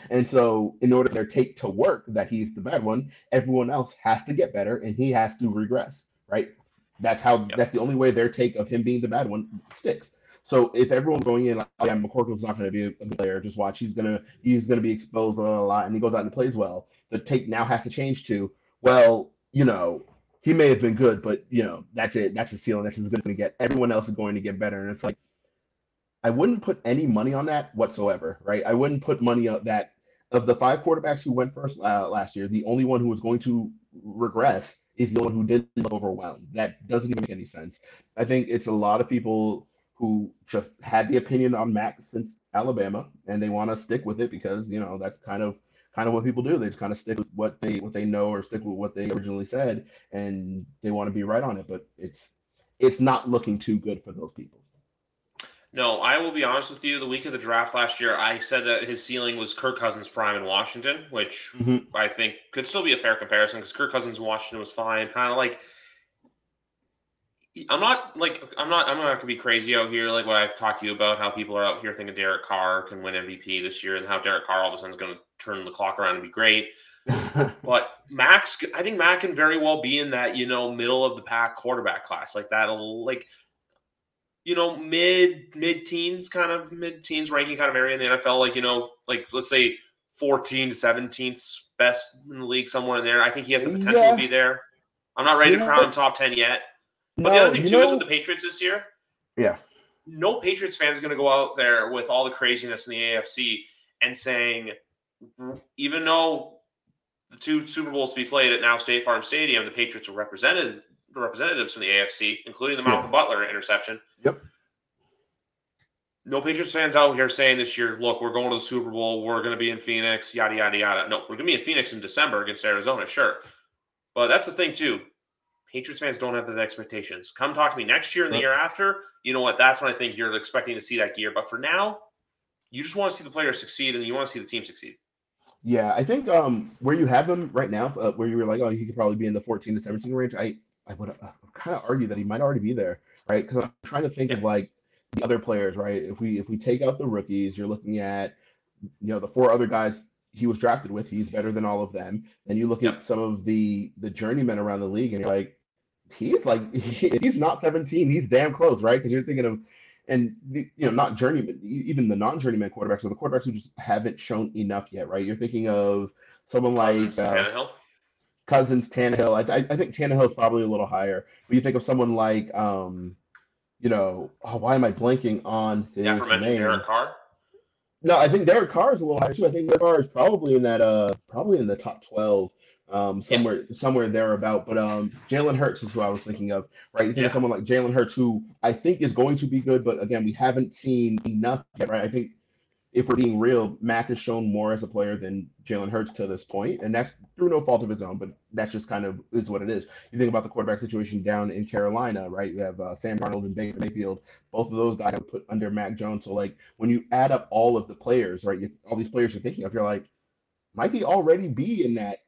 And so in order for their take to work that he's the bad one, everyone else has to get better and he has to regress, right? That's the only way their take of him being the bad one sticks. So if everyone's going in like, yeah, McCorkle's not going to be a good player, just watch, he's gonna be exposed a lot, and he goes out and plays well. The take now has to change to, well, he may have been good, but that's it. That's his ceiling. That's as good as going to get. Everyone else is going to get better, and it's like I wouldn't put any money on that whatsoever, right? I wouldn't put money on that. Of the 5 quarterbacks who went first last year, the only one who was going to regress is the one who didn't look overwhelmed. That doesn't even make any sense. I think it's a lot of people who just had the opinion on Mac since Alabama, and they want to stick with it because that's kind of what people do. They just kind of stick with what they know, or stick with what they originally said, and they want to be right on it. But it's not looking too good for those people. No, I will be honest with you. The week of the draft last year, I said that his ceiling was Kirk Cousins' prime in Washington, which I think could still be a fair comparison because Kirk Cousins in Washington was fine. Kind of like, I'm not going to be crazy out here like what I've talked to you about, how people are out here thinking Derek Carr can win MVP this year and how Derek Carr all of a sudden is going to turn the clock around and be great. But I think Mac can very well be in that, middle of the pack quarterback class. Like that'll mid-teens ranking kind of area in the NFL. Like let's say 14 to 17th best in the league, somewhere in there. I think he has the potential to be there. I'm not ready to crown him top 10 yet. But the other thing too is with the Patriots this year. Yeah. No Patriots fan is going to go out there with all the craziness in the AFC and saying, even though the 2 Super Bowls to be played at now State Farm Stadium, the Patriots were representatives from the AFC, including the Malcolm Butler interception. Yep. No Patriots fans out here saying this year, look, we're going to the Super Bowl, we're going to be in Phoenix, yada, yada, yada. No, we're going to be in Phoenix in December against Arizona, sure. But that's the thing, too. Patriots fans don't have those expectations. Come talk to me next year and the year after. You know what? That's when I think you're expecting to see that gear. But for now, you just want to see the players succeed and you want to see the team succeed. Yeah, I think where you have him right now, where you were like, oh, he could probably be in the 14 to 17 range, I would kind of argue that he might already be there, right? Because I'm trying to think of like the other players, right? If we take out the rookies, you're looking at, the 4 other guys he was drafted with. He's better than all of them. And you look at some of the journeymen around the league, and you're like, he's not 17, he's damn close, right? Because you're thinking of, and not journeyman, even the non-journeyman quarterbacks, or the quarterbacks who just haven't shown enough yet, right? You're thinking of someone Cousins, Tannehill. Cousins, Tannehill. I think Tannehill is probably a little higher. But you think of someone like, why am I blanking on his name? Derek Carr. No, I think Derek Carr is a little higher too. I think Derek Carr is probably in that, probably in the top 12. Somewhere thereabout. But Jalen Hurts is who I was thinking of, right? You think of someone like Jalen Hurts, who I think is going to be good, but again, we haven't seen enough yet, right? I think if we're being real, Mac has shown more as a player than Jalen Hurts to this point, and that's through no fault of his own, but that's just kind of is what it is. You think about the quarterback situation down in Carolina, right? You have Sam Darnold and Baker Mayfield. Both of those guys are put under Mac Jones. So, like, when you add up all of the players, right, all these players you're thinking of, you're like, might he already be in that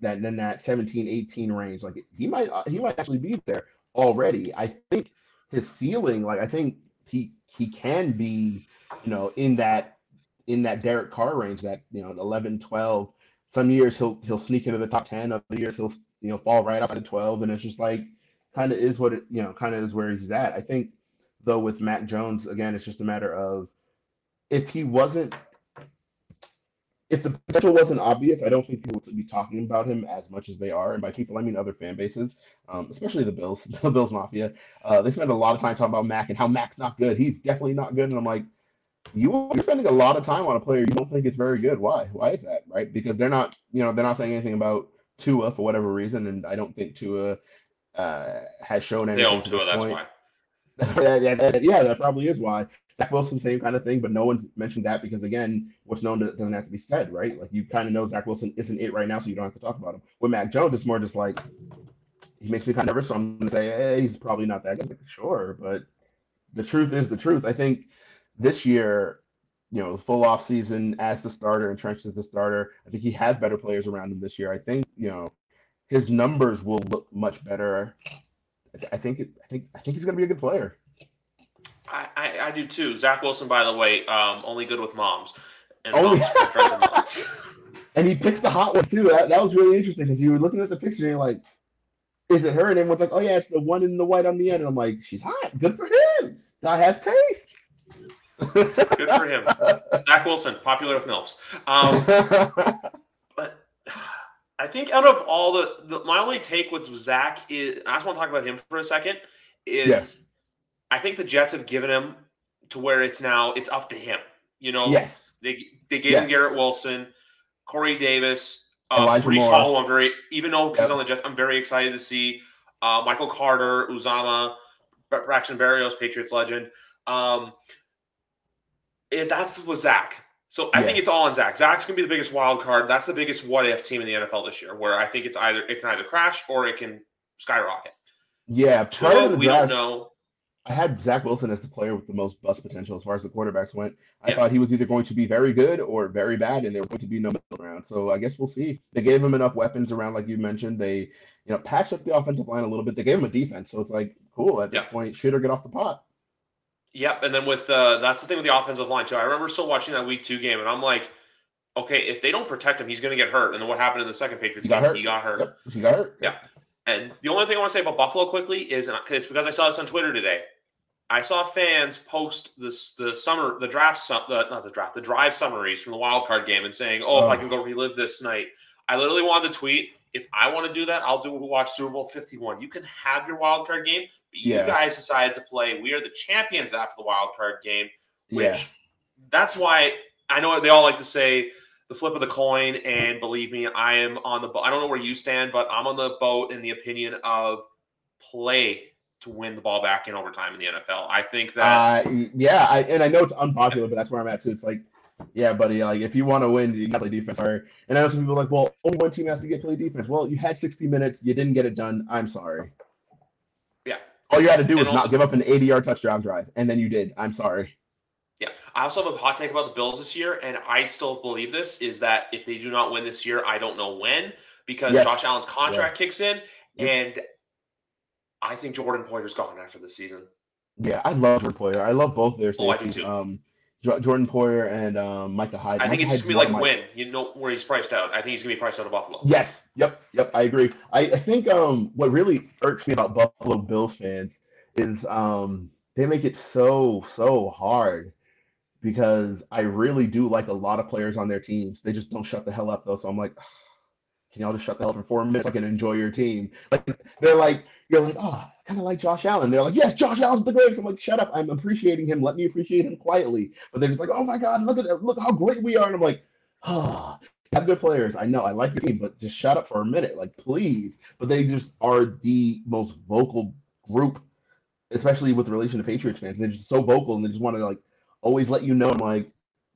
17, 18 range? Like he might actually be there already. I think his ceiling, like I think he can be, in that Derek Carr range, that 11, 12. Some years he'll sneak into the top 10. Other years he'll fall right outside the 12, and it's just like kind of is what it kind of is where he's at. I think though with Mac Jones, again, it's just a matter of if the potential wasn't obvious, I don't think people would be talking about him as much as they are. And by people, I mean other fan bases, especially the Bills, the Bills Mafia. They spend a lot of time talking about Mac and how Mac's not good. He's definitely not good. And I'm like, you're spending a lot of time on a player you don't think is very good. Why? Why is that? Right? Because they're not saying anything about Tua for whatever reason. And I don't think Tua has shown anything. They own Tua, that's why. Yeah, that probably is why. Zach Wilson, same kind of thing, but no one's mentioned that because, again, what's known doesn't have to be said, right? Like, you kind of know Zach Wilson isn't it right now, so you don't have to talk about him. With Mac Jones, it's more just like, he makes me kind of nervous, so I'm going to say, hey, he's probably not that good. Like, sure, but the truth is the truth. I think this year, the full off season as the starter, entrenched as the starter, I think he has better players around him this year. I think, his numbers will look much better. I think he's going to be a good player. I do too. Zach Wilson, by the way, only good with moms. And moms friends of moms. And he picks the hot one too. That was really interesting because you were looking at the picture and you're like, is it her? And everyone's like, oh yeah, it's the one in the white on the end. And I'm like, she's hot. Good for him. Guy has taste. Good for him. Zach Wilson, popular with MILFs. But I think out of all my only take with Zach is, I just want to talk about him for a second, is I think the Jets have given him to where it's up to him. Yes. They gave him Garrett Wilson, Corey Davis, Breece Hall. Even though he's on the Jets, I'm very excited to see Michael Carter, Uzama, Braxton Berrios, Patriots legend. That's with Zach. So I think it's all on Zach. Zach's going to be the biggest wild card. That's the biggest what-if team in the NFL this year, where I think it can either crash or it can skyrocket. Yeah. We don't know. I had Zach Wilson as the player with the most bust potential as far as the quarterbacks went. I thought he was either going to be very good or very bad, and there was going to be no middle ground. So I guess we'll see. They gave him enough weapons around, like you mentioned. They, patched up the offensive line a little bit. They gave him a defense, so it's like, cool. At this point, shoot or get off the pot. Yep, and then with that's the thing with the offensive line too. I remember still watching that Week 2 game, and I'm like, okay, if they don't protect him, he's going to get hurt. And then what happened in the second Patriots game? He got hurt. Yep, he got hurt. Yeah. And the only thing I want to say about Buffalo quickly is, and it's because I saw this on Twitter today. I saw fans post the drive summaries from the wild card game and saying, "Oh, if I can go relive this night." I literally wanted to tweet, if I want to do that, I'll watch Super Bowl 51. You can have your wild card game, but you guys decided to play We Are the Champions after the wild card game, which that's why I know they all like to say the flip of the coin, and believe me, I am on the boat. I don't know where you stand, but I'm on the boat in the opinion of play to win the ball back in overtime in the NFL. I think that and I know it's unpopular, but that's where I'm at too. It's like, yeah, buddy, like if you want to win, you got to play defense. And I know some people are like, well, only one team has to get play defense. Well, you had 60 minutes, you didn't get it done. I'm sorry. Yeah. All you had to do was not give up an 80-yard touchdown drive, and then you did. I'm sorry. Yeah. I also have a hot take about the Bills this year, and I still believe this, is that if they do not win this year, I don't know when, because Josh Allen's contract kicks in, and I think Jordan Poyer's gone after this season. Yeah, I love Jordan Poyer. I love both their safeties. Oh, I do too. Jordan Poyer and Micah Hyde. I think it's just going to be like Wynn. You know where he's priced out. I think he's going to be priced out of Buffalo. Yes. Yep. I agree. I think what really irks me about Buffalo Bills fans is they make it so hard, because I really do like a lot of players on their teams. They just don't shut the hell up, though. So I'm like, can y'all just shut the hell up for 4 minutes so I can enjoy your team? Like, you're like, oh, kind of like Josh Allen. They're like, yes, Josh Allen's the greatest. I'm like, shut up. I'm appreciating him. Let me appreciate him quietly. But they're just like, oh my God, look how great we are. And I'm like, oh, you have good players. I know, I like your team, but just shut up for a minute, like, please. But they just are the most vocal group, especially with relation to Patriots fans. They're just so vocal, and they just want to like always let you know. I'm like,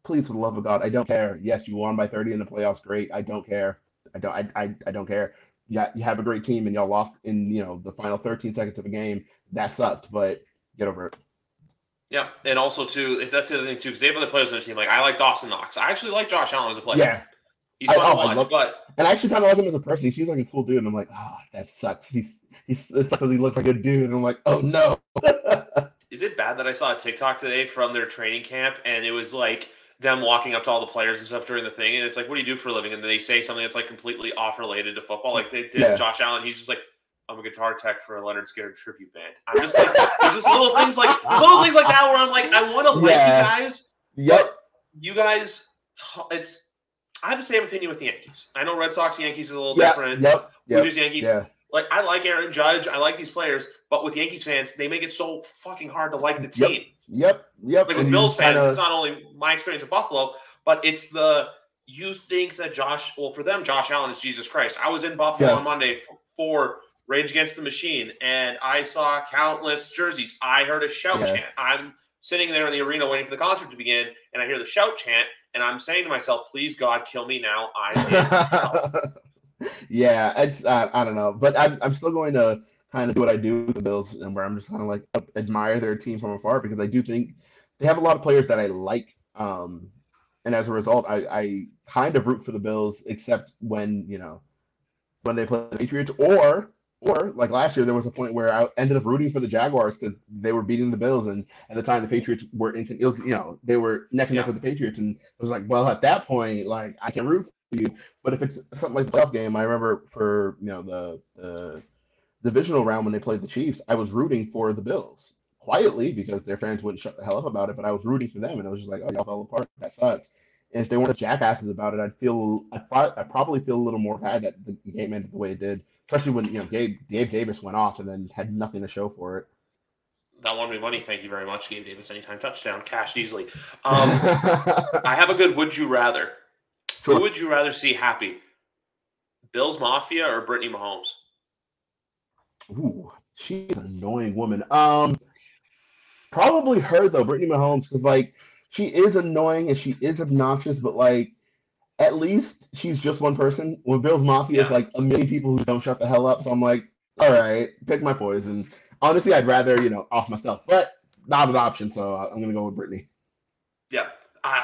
please, for the love of God, I don't care. Yes, you won by 30 in the playoffs. Great. I don't care. I don't care. Yeah, you have a great team and y'all lost in the final 13 seconds of a game. That sucked, but get over it. Yeah, and also too, that's the other thing too, because they have other players on their team. Like I like Dawson Knox. I actually like Josh Allen as a player. Yeah, he's fun to watch. And I actually kind of like him as a person. He seems like a cool dude, and I'm like, that sucks. It sucks because he looks like a dude, and I'm like, oh no. Is it bad that I saw a TikTok today from their training camp, and it was like them walking up to all the players and stuff during the thing, and it's like, what do you do for a living? And they say something that's like completely off related to football. Like they did Josh Allen, he's just like, I'm a guitar tech for a Leonard Skinner tribute band. I'm just like, there's just little things like that where I'm like, I want to like you guys. Yep. You guys, I have the same opinion with the Yankees. I know Red Sox Yankees is a little different. Blue Jays Yankees. Yeah. Like I like Aaron Judge, I like these players, but with Yankees fans, they make it so fucking hard to like the team. Yep. Like with Bills fans, it's not only my experience at Buffalo, but it's you think that for them, Josh Allen is Jesus Christ. I was in Buffalo on Monday for Rage Against the Machine, and I saw countless jerseys. I heard a shout chant. I'm sitting there in the arena waiting for the concert to begin, and I hear the shout chant, and I'm saying to myself, please, God, kill me now. I'm in hell. Yeah, it's I don't know, but I'm still going to kind of do what I do with the Bills, and where I'm just kind of like admire their team from afar, because I do think they have a lot of players that I like, and as a result, I kind of root for the Bills, except when they play the Patriots, or like last year, there was a point where I ended up rooting for the Jaguars because they were beating the Bills, and at the time the Patriots were they were neck and neck with the Patriots, and it was like, well, at that point, like I can root for you, but if it's something like the playoff game, I remember for the divisional round when they played the Chiefs, I was rooting for the Bills quietly because their fans wouldn't shut the hell up about it, but I was rooting for them, and I was just like, oh, y'all fell apart. That sucks. And if they weren't jackasses about it, I'd probably feel a little more bad that the game ended the way it did, especially when Gabe Davis went off and then had nothing to show for it. That won me money. Thank you very much, Gabe Davis. Anytime touchdown, cashed easily. I have a good would you rather. Sure. Who would you rather see happy? Bills Mafia or Brittany Mahomes? Ooh, she's an annoying woman. Probably her though, Brittany Mahomes, because like she is annoying and she is obnoxious, but like at least she's just one person. When Bills Mafia is like a million people who don't shut the hell up, so I'm like, all right, pick my poison. Honestly, I'd rather off myself, but not an option, so I'm gonna go with Brittany. Yeah. I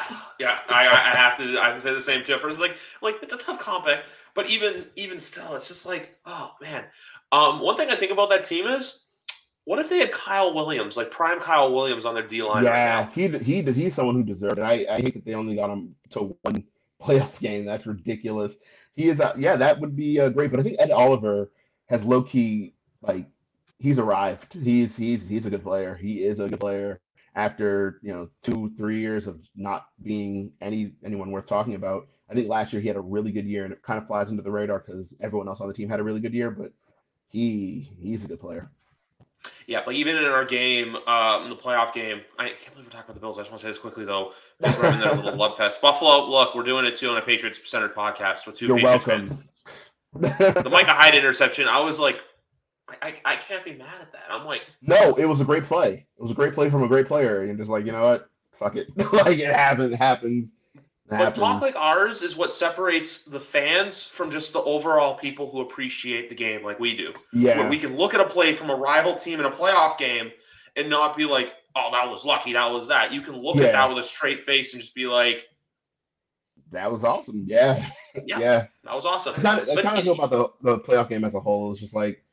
have to say the same too. First, like it's a tough combat, but even still, it's just like, oh man. One thing I think about that team is, what if they had Kyle Williams, like prime Kyle Williams, on their D line? Yeah, right now? he's someone who deserved it. I hate that they only got him to playoff game. That's ridiculous. He is, yeah, that would be great. But I think Ed Oliver has low key like he's arrived. He's a good player. He is a good player after 2-3 years of not being anyone worth talking about. I think last year he had a really good year, and it kind of flies under the radar because everyone else on the team had a really good year. But he's a good player. Yeah, but even in our game, in the playoff game, I can't believe we're talking about the Bills. I just want to say this quickly, though, because we're having that little love fest. Buffalo, look, we're doing it, too, on a Patriots-centered podcast with two You're Patriots welcome. fans. The Micah Hyde interception, I was like, I can't be mad at that. I'm like... No, it was a great play. It was a great play from a great player. And just like, you know what? Fuck it. Like, it happens. But talk like ours is what separates the fans from just the overall people who appreciate the game like we do. Yeah. Where we can look at a play from a rival team in a playoff game and not be like, oh, that was lucky, that was that. You can look at that with a straight face and just be like, that was awesome. Yeah. Yeah. That was awesome. I kind of feel about the playoff game as a whole. It's just like,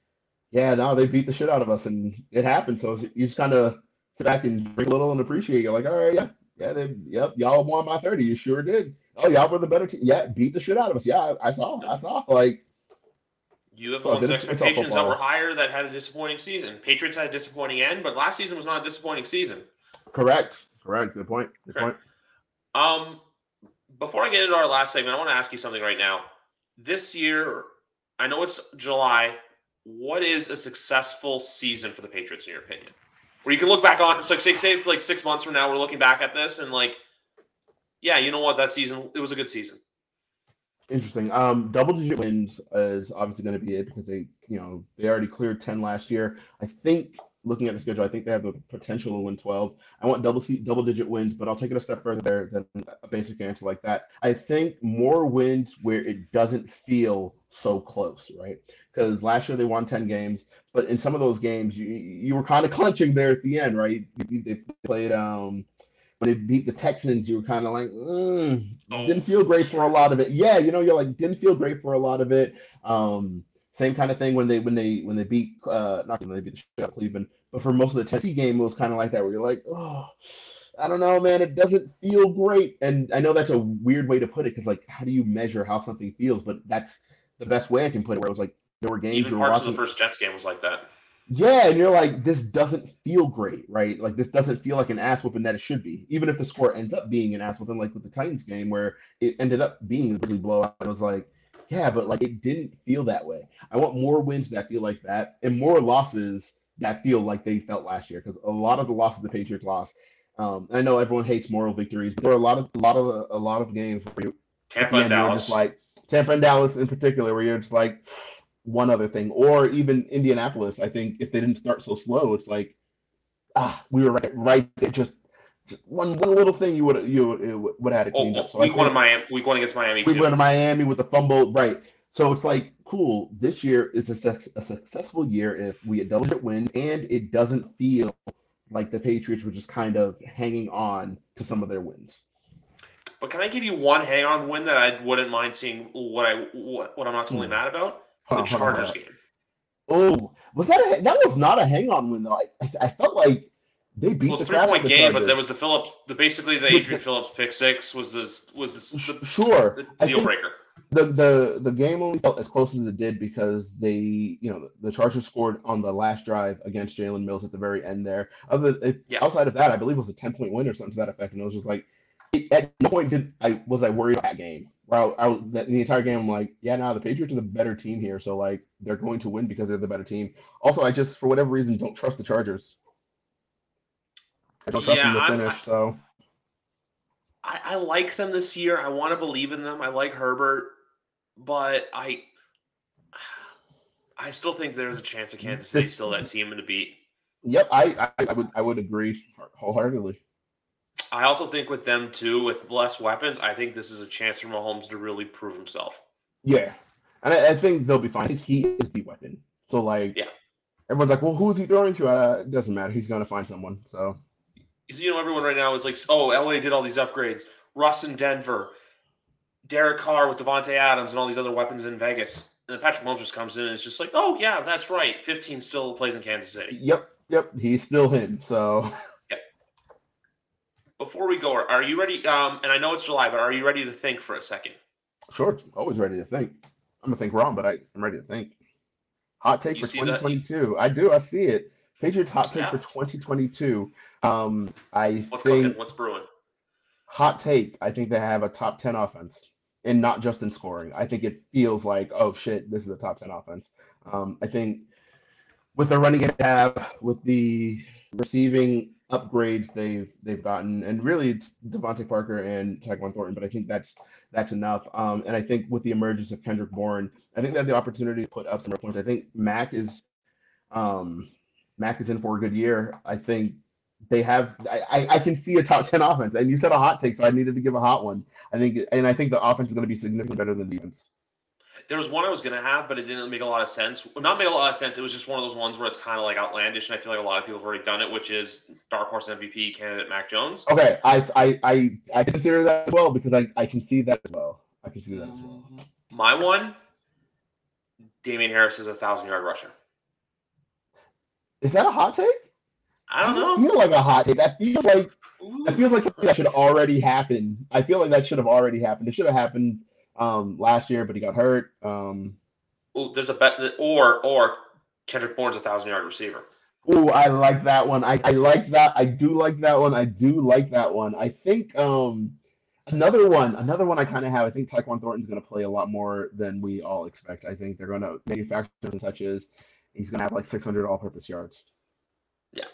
yeah, no, they beat the shit out of us and it happened. So you just kind of sit back and drink a little and appreciate. You're like, all right, yeah, y'all won by 30. You sure did. Oh, y'all were the better team. Yeah, beat the shit out of us. Yeah, I saw. Like, you have one's expectations that were higher that had a disappointing season. Patriots had a disappointing end, but last season was not a disappointing season. Correct. Good point. Before I get into our last segment, I want to ask you something right now. This year, I know it's July. What is a successful season for the Patriots, in your opinion? Where you can look back on, it's like say for like 6 months from now, we're looking back at this and like, yeah, you know what, that season, it was a good season. Interesting. Double-digit wins is obviously going to be it because they already cleared 10 last year. I think looking at the schedule, I think they have the potential to win 12. I want double-digit wins, but I'll take it a step further there than a basic answer like that. I think more wins where it doesn't feel so close, right? Because last year they won 10 games, but in some of those games you were kind of clenching there at the end, right? They played when they beat the Texans, you were kind of like, didn't feel great for a lot of it. Yeah, you're like, didn't feel great for a lot of it. Same kind of thing when they beat not when they beat the shit out of Cleveland, but for most of the Tennessee game, it was kind of like that where you're like, oh, I don't know, man, it doesn't feel great. And I know that's a weird way to put it because like, how do you measure how something feels? But that's the best way I can put it. Where it was like there were games even parts of the first Jets game was like that. Yeah, and you're like, this doesn't feel great, right? Like this doesn't feel like an ass whooping that it should be. Even if the score ends up being an ass whooping, like with the Titans game where it ended up being a really blowout. I was like, yeah, but like it didn't feel that way. I want more wins that feel like that, and more losses that feel like they felt last year. Because a lot of the losses the Patriots lost. I know everyone hates moral victories, but there are a lot of games where you Tampa and Dallas, just like Tampa and Dallas in particular, where you're just like one other thing, or even Indianapolis. I think if they didn't start so slow, it's like we were right. Just one little thing you would have had it cleaned up. So week one against Miami. We went to Miami with the fumble, right? So it's like cool. This year is a successful year if we get double-digit wins and it doesn't feel like the Patriots were just kind of hanging on to some of their wins. But can I give you one hang-on win that I wouldn't mind seeing? What I'm not totally mad about the Chargers game. Oh, that was not a hang-on win though. I felt like they beat the 3-point game, but there was the Adrian Phillips pick six was the deal breaker. The game only felt as close as it did because the Chargers scored on the last drive against Jalen Mills at the very end there. Outside of that, I believe it was a 10-point win or something to that effect, and it was just like at no point was I worried about that game. The entire game, I'm like, yeah, the Patriots are the better team here, so like they're going to win because they're the better team. Also, I just for whatever reason don't trust the Chargers. I don't trust them to finish. So I like them this year. I want to believe in them. I like Herbert, but I still think there's a chance that Kansas City still that team in the beat. Yep, I would agree wholeheartedly. I also think with them too, with less weapons, I think this is a chance for Mahomes to really prove himself. Yeah, and I think they'll be fine. I think he is the weapon. So like, everyone's like, well, who is he throwing to? It doesn't matter. He's going to find someone. So. Everyone right now is like, oh, LA did all these upgrades. Russ in Denver, Derek Carr with Devontae Adams and all these other weapons in Vegas. And then Patrick Mahomes just comes in and it's just like, oh, yeah, that's right. 15 still plays in Kansas City. Yep. He's still him. So. Before we go, are you ready? And I know it's July, but are you ready to think for a second? Sure, always ready to think. I'm gonna think wrong, but I'm ready to think. Hot take You for see that? 2022. I do. I see it. Patriots hot take Yeah. for 2022. I What's cooking? think What's brewing? hot take. I think they have a top 10 offense, and not just in scoring. I think it feels like, oh shit, this is a top 10 offense. I think with the running game they have, with the receiving upgrades they've gotten, and really it's Devontae Parker and Tyquan Thornton, but I think that's enough. And I think with the emergence of Kendrick Bourne, I think they have the opportunity to put up some more points. I think um, Mac is in for a good year. I think they have. I can see a top 10 offense, and you said a hot take, so I needed to give a hot one. I think the offense is going to be significantly better than the defense. There was one I was going to have, but it didn't make a lot of sense. Well, not make a lot of sense. It was just one of those ones where it's kind of like outlandish, and I feel like a lot of people have already done it, which is dark horse MVP candidate Mac Jones. Okay, I consider that as well because I can see that as well. I can see that as well. My one, Damian Harris is a 1,000-yard rusher. Is that a hot take? I don't know. I feel like a hot take. That feels like something that should already happen. I feel like that should have already happened. It should have happened last year, but he got hurt. There's a bet or Kendrick Bourne's a 1,000-yard receiver. Oh, I like that one. I like that. I do like that one. I do like that one. I think another one I kind of have. I think Tyquan Thornton's going to play a lot more than we all expect. I think they're going to manufacture some touches. He's going to have like 600 all-purpose yards. Yeah.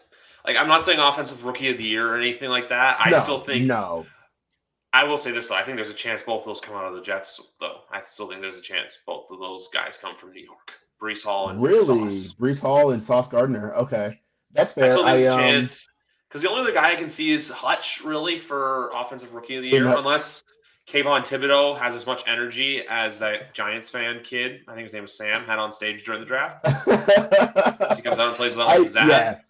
Like, I'm not saying offensive rookie of the year or anything like that. I still think I will say this, though. I think there's a chance both of those come out of the Jets, though. I still think there's a chance both of those guys come from New York. Breece Hall and Sauce. Breece Hall and Sauce Gardner. Okay. That's fair. I still think there's a chance. Because the only other guy I can see is Hutch, really, for offensive rookie of the year, unless Kayvon Thibodeau has as much energy as that Giants fan kid, I think his name was Sam, had on stage during the draft. He comes out and plays with pizzazz. Yeah.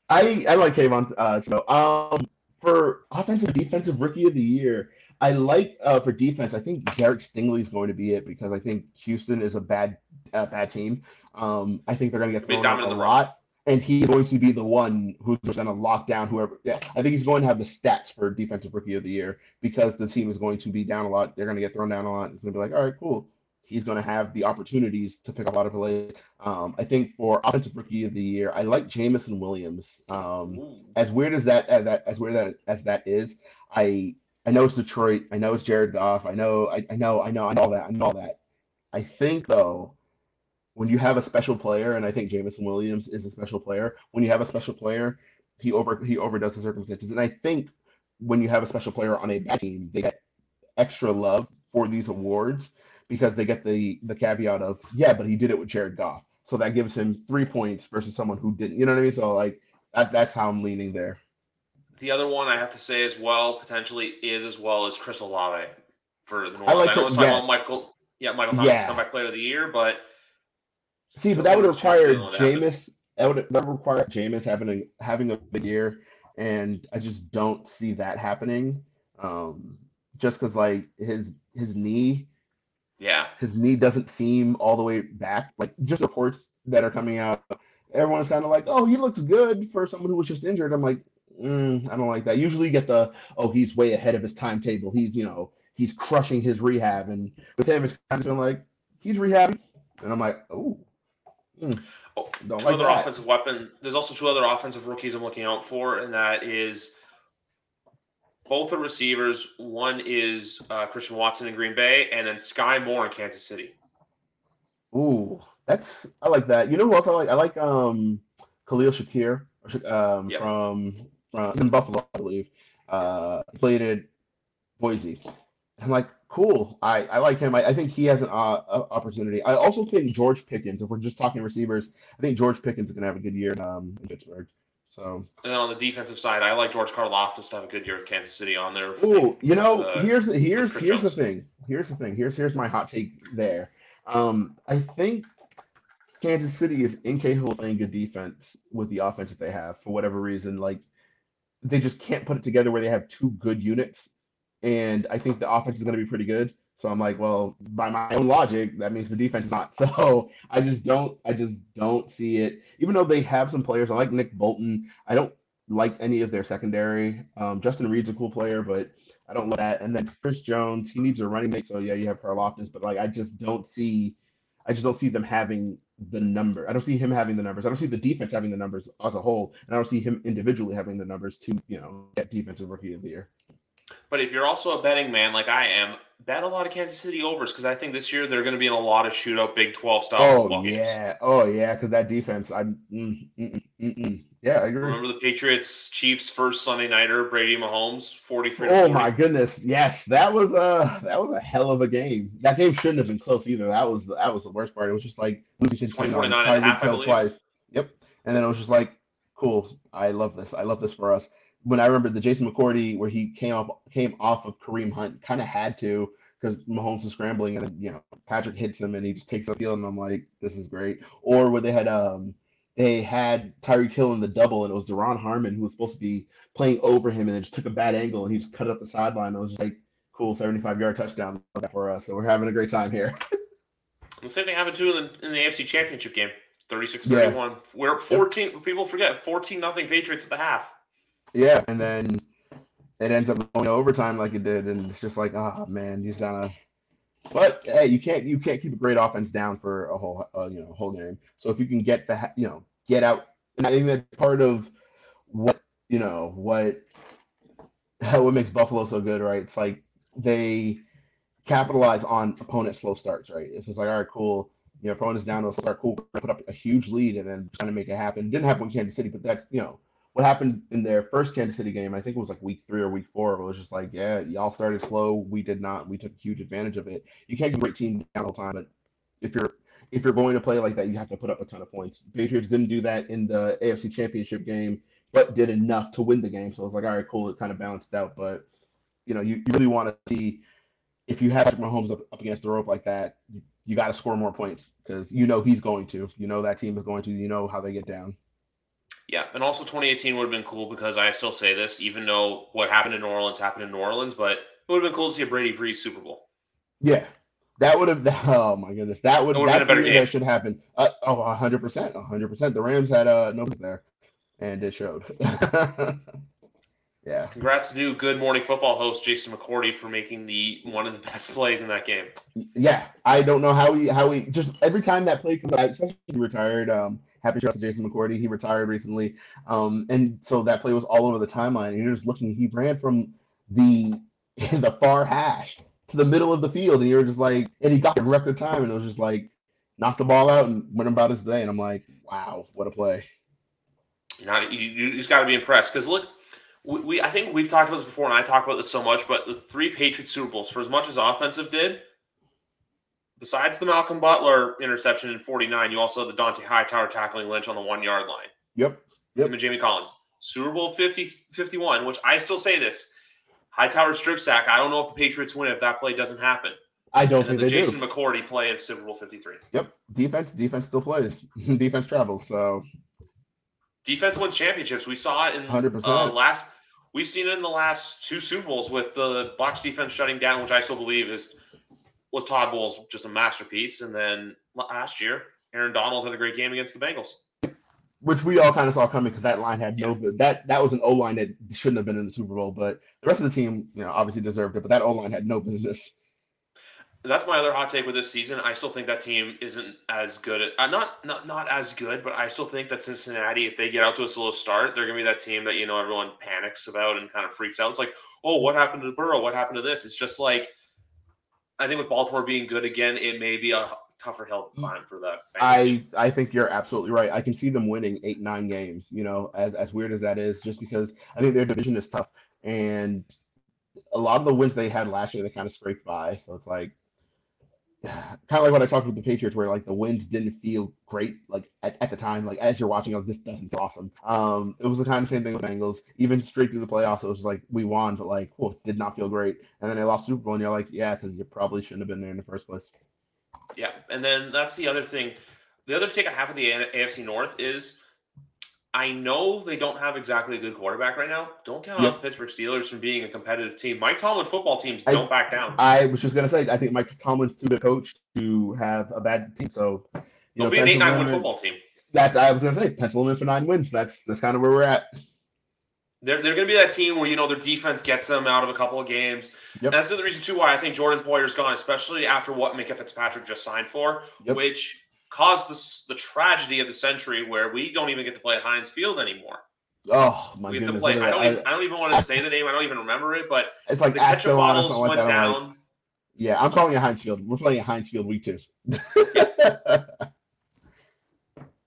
I like Kayvon Thibodeau. For offensive defensive rookie of the year, I like for defense. I think Derek Stingley is going to be it because I think Houston is a bad team. I think they're going to get thrown out a lot, and he's going to be the one who's going to lock down whoever. Yeah, I think he's going to have the stats for defensive rookie of the year because the team is going to be down a lot. They're going to get thrown down a lot. It's going to be like, all right, cool. He's going to have the opportunities to pick up a lot of plays. I think for offensive rookie of the year, I like Jamison Williams. As weird as that is, I know it's Detroit. I know it's Jared Goff. I know all that. I think though, when you have a special player, and I think Jamison Williams is a special player. When you have a special player, he overdoes the circumstances. And I think when you have a special player on a bad team, they get extra love for these awards because they get the caveat of, yeah, but he did it with Jared Goff. So that gives him 3 points versus someone who didn't. You know what I mean? So like that's how I'm leaning there. The other one I have to say as well, potentially, is Chris Olave for the New Orleans. I know it's talking about Michael Thomas comeback player of the year, but but that would require Jameis. That would require Jameis having a big year, and I just don't see that happening. Just because like his knee. Yeah. His knee doesn't seem all the way back. Like, just reports that are coming out, everyone's kind of like, oh, he looks good for someone who was just injured. I'm like, I don't like that. Usually you get he's way ahead of his timetable. He's crushing his rehab. And with him, it's kind of been like, he's rehabbing. And I'm like, don't like that. Offensive weapon. There's also two other offensive rookies I'm looking out for, and that is both are receivers. One is Christian Watson in Green Bay, and then Sky Moore in Kansas City. Ooh, I like that. You know who else I like? I like Khalil Shakir from in Buffalo, I believe. He played at Boise. I'm like, cool. I like him. I think he has an opportunity. I also think George Pickens, if we're just talking receivers, I think George Pickens is going to have a good year in Pittsburgh. So. And then on the defensive side, I like George Karlaftis to have a good year with Kansas City on there. Here's the thing. Here's my hot take there. I think Kansas City is incapable of playing good defense with the offense that they have for whatever reason. Like, they just can't put it together where they have two good units. And I think the offense is going to be pretty good. So I'm like, well, by my own logic, that means the defense is not. So I just don't see it. Even though they have some players, I like Nick Bolton. I don't like any of their secondary. Justin Reed's a cool player, but I don't love that. And then Chris Jones, he needs a running mate. So yeah, you have Karlaftis, but like I just don't see them having the number. I don't see him having the numbers. I don't see the defense having the numbers as a whole, and I don't see him individually having the numbers to get defensive rookie of the year. But if you're also a betting man like I am, bet a lot of Kansas City overs because I think this year they're going to be in a lot of shootout Big 12 style football games. Oh yeah, because that defense, yeah, I agree. Remember the Patriots Chiefs first Sunday nighter, Brady Mahomes, 43. Oh my goodness, yes, that was a hell of a game. That game shouldn't have been close either. That was the worst part. It was just like losing 20-49 twice. Yep, and then it was just like, cool. I love this. I love this for us. When I remember the Jason McCourty where he came off of Kareem Hunt, kind of had to because Mahomes was scrambling and then, Patrick hits him and he just takes the field and I'm like, this is great. Or where they had Tyreek Hill in the double and it was Deron Harmon who was supposed to be playing over him and then just took a bad angle and he just cut up the sideline. It was just like, cool, 75-yard touchdown for us. So we're having a great time here. The same thing happened too in the AFC Championship game, 36-31. Yeah. We're 14. Yep. People forget 14-0 Patriots at the half. Yeah, and then it ends up going to overtime like it did, and it's just like, oh man, you just gotta. But hey, you can't keep a great offense down for a whole game. So if you can get out, and I think that's part of what makes Buffalo so good, right? It's like they capitalize on opponent slow starts, right? It's just like, all right, cool. Opponent's down to a start, cool. Put up a huge lead and then trying to make it happen. It didn't happen in Kansas City, but that's what happened in their first Kansas City game. I think it was like week 3 or week 4. It was just like, yeah, y'all started slow. We did not. We took huge advantage of it. You can't get a great team down all the time, but if you're going to play like that, you have to put up a ton of points. The Patriots didn't do that in the AFC Championship game, but did enough to win the game. So it was like, all right, cool. It kind of balanced out. But you really want to see if you have Mahomes up against the rope like that, you got to score more points because he's going to. That team is going to. How they get down. Yeah, and also 2018 would have been cool because I still say this, even though what happened in New Orleans happened in New Orleans, but it would have been cool to see a Brady Brees Super Bowl. Yeah, that would have. Oh my goodness, that would have been a better game. That should happen. 100%. The Rams had nobody there, and it showed. Yeah. Congrats to new Good Morning Football host Jason McCourty for making one of the best plays in that game. Yeah, I don't know how he just every time that play comes out, especially he retired. Happy shout out to Jason McCourty. He retired recently, and so that play was all over the timeline. And you're just looking. He ran from the far hash to the middle of the field, and you're just like, and he got in record time, and it was just like, knocked the ball out and went about his day. And I'm like, wow, what a play! You just got to be impressed because look. I think we've talked about this before, and I talk about this so much, but the 3 Patriots Super Bowls, for as much as offensive did, besides the Malcolm Butler interception in 49, you also had the Dante Hightower tackling Lynch on the 1-yard line. Yep. Him and Jamie Collins. Super Bowl 51, which I still say this, Hightower strip sack, I don't know if the Patriots win if that play doesn't happen. I don't think they do. Jason McCourty play at Super Bowl 53. Yep. Defense still plays. Defense travels, so... Defense wins championships. We saw it in 100%. We've seen it in the last 2 Super Bowls with the Bucs defense shutting down, which I still believe was Todd Bowles just a masterpiece. And then last year, Aaron Donald had a great game against the Bengals, which we all kind of saw coming because that line had no good. That was an O-line that shouldn't have been in the Super Bowl, but the rest of the team, obviously deserved it. But that O-line had no business. That's my other hot take with this season. I still think that team isn't as good. Not as good, but I still think that Cincinnati, if they get out to a slow start, they're going to be that team that, everyone panics about and kind of freaks out. It's like, oh, what happened to Burrow? What happened to this? It's just like, I think with Baltimore being good again, it may be a tougher hill to climb for that. I think you're absolutely right. I can see them winning 8-9 games, as weird as that is, just because I think their division is tough. And a lot of the wins they had last year, they kind of scraped by. So it's like, kind of like when I talked with the Patriots, where like the wins didn't feel great, like at the time, like as you're watching, this doesn't feel awesome. It was the kind of same thing with Bengals, even straight through the playoffs. It was like we won, but like, did not feel great. And then they lost Super Bowl, and you're like, yeah, because you probably shouldn't have been there in the first place. Yeah, and then that's the other thing. The other take I have of the AFC North is I know they don't have exactly a good quarterback right now. Don't count out the Pittsburgh Steelers from being a competitive team. Mike Tomlin football teams don't back down. I was just going to say, I think Mike Tomlin's too good a coach to have a bad team. So, they'll be an 8-9 win football team. I was going to say, pencil them in for 9 wins. That's kind of where we're at. They're going to be that team where, their defense gets them out of a couple of games. Yep. And that's the reason, too, why I think Jordan Poyer's gone, especially after what Micah Fitzpatrick just signed for, which caused the tragedy of the century where we don't even get to play at Heinz Field anymore. Oh, my goodness. We have to play. I don't even want to say the name. I don't even remember it, but it's like the ketchup bottles went down. Like, yeah, I'm calling it Heinz Field. We're playing at Heinz Field week 2.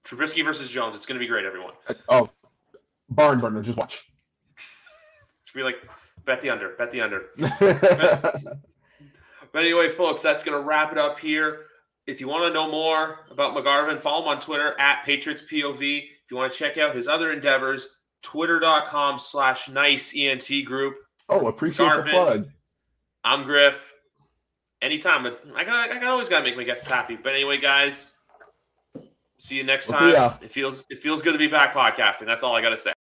Trubisky versus Jones. It's going to be great, everyone. Oh, barn burner. Just watch. It's going to be like, bet the under. But anyway, folks, that's going to wrap it up here. If you want to know more about McGarvin, follow him on Twitter at PatriotsPOV. If you want to check out his other endeavors, twitter.com/niceent group. Oh, appreciate McGarvin, the plug. I'm Griff. Anytime. I always got to make my guests happy. But anyway, guys, see you next time. It feels good to be back podcasting. That's all I got to say.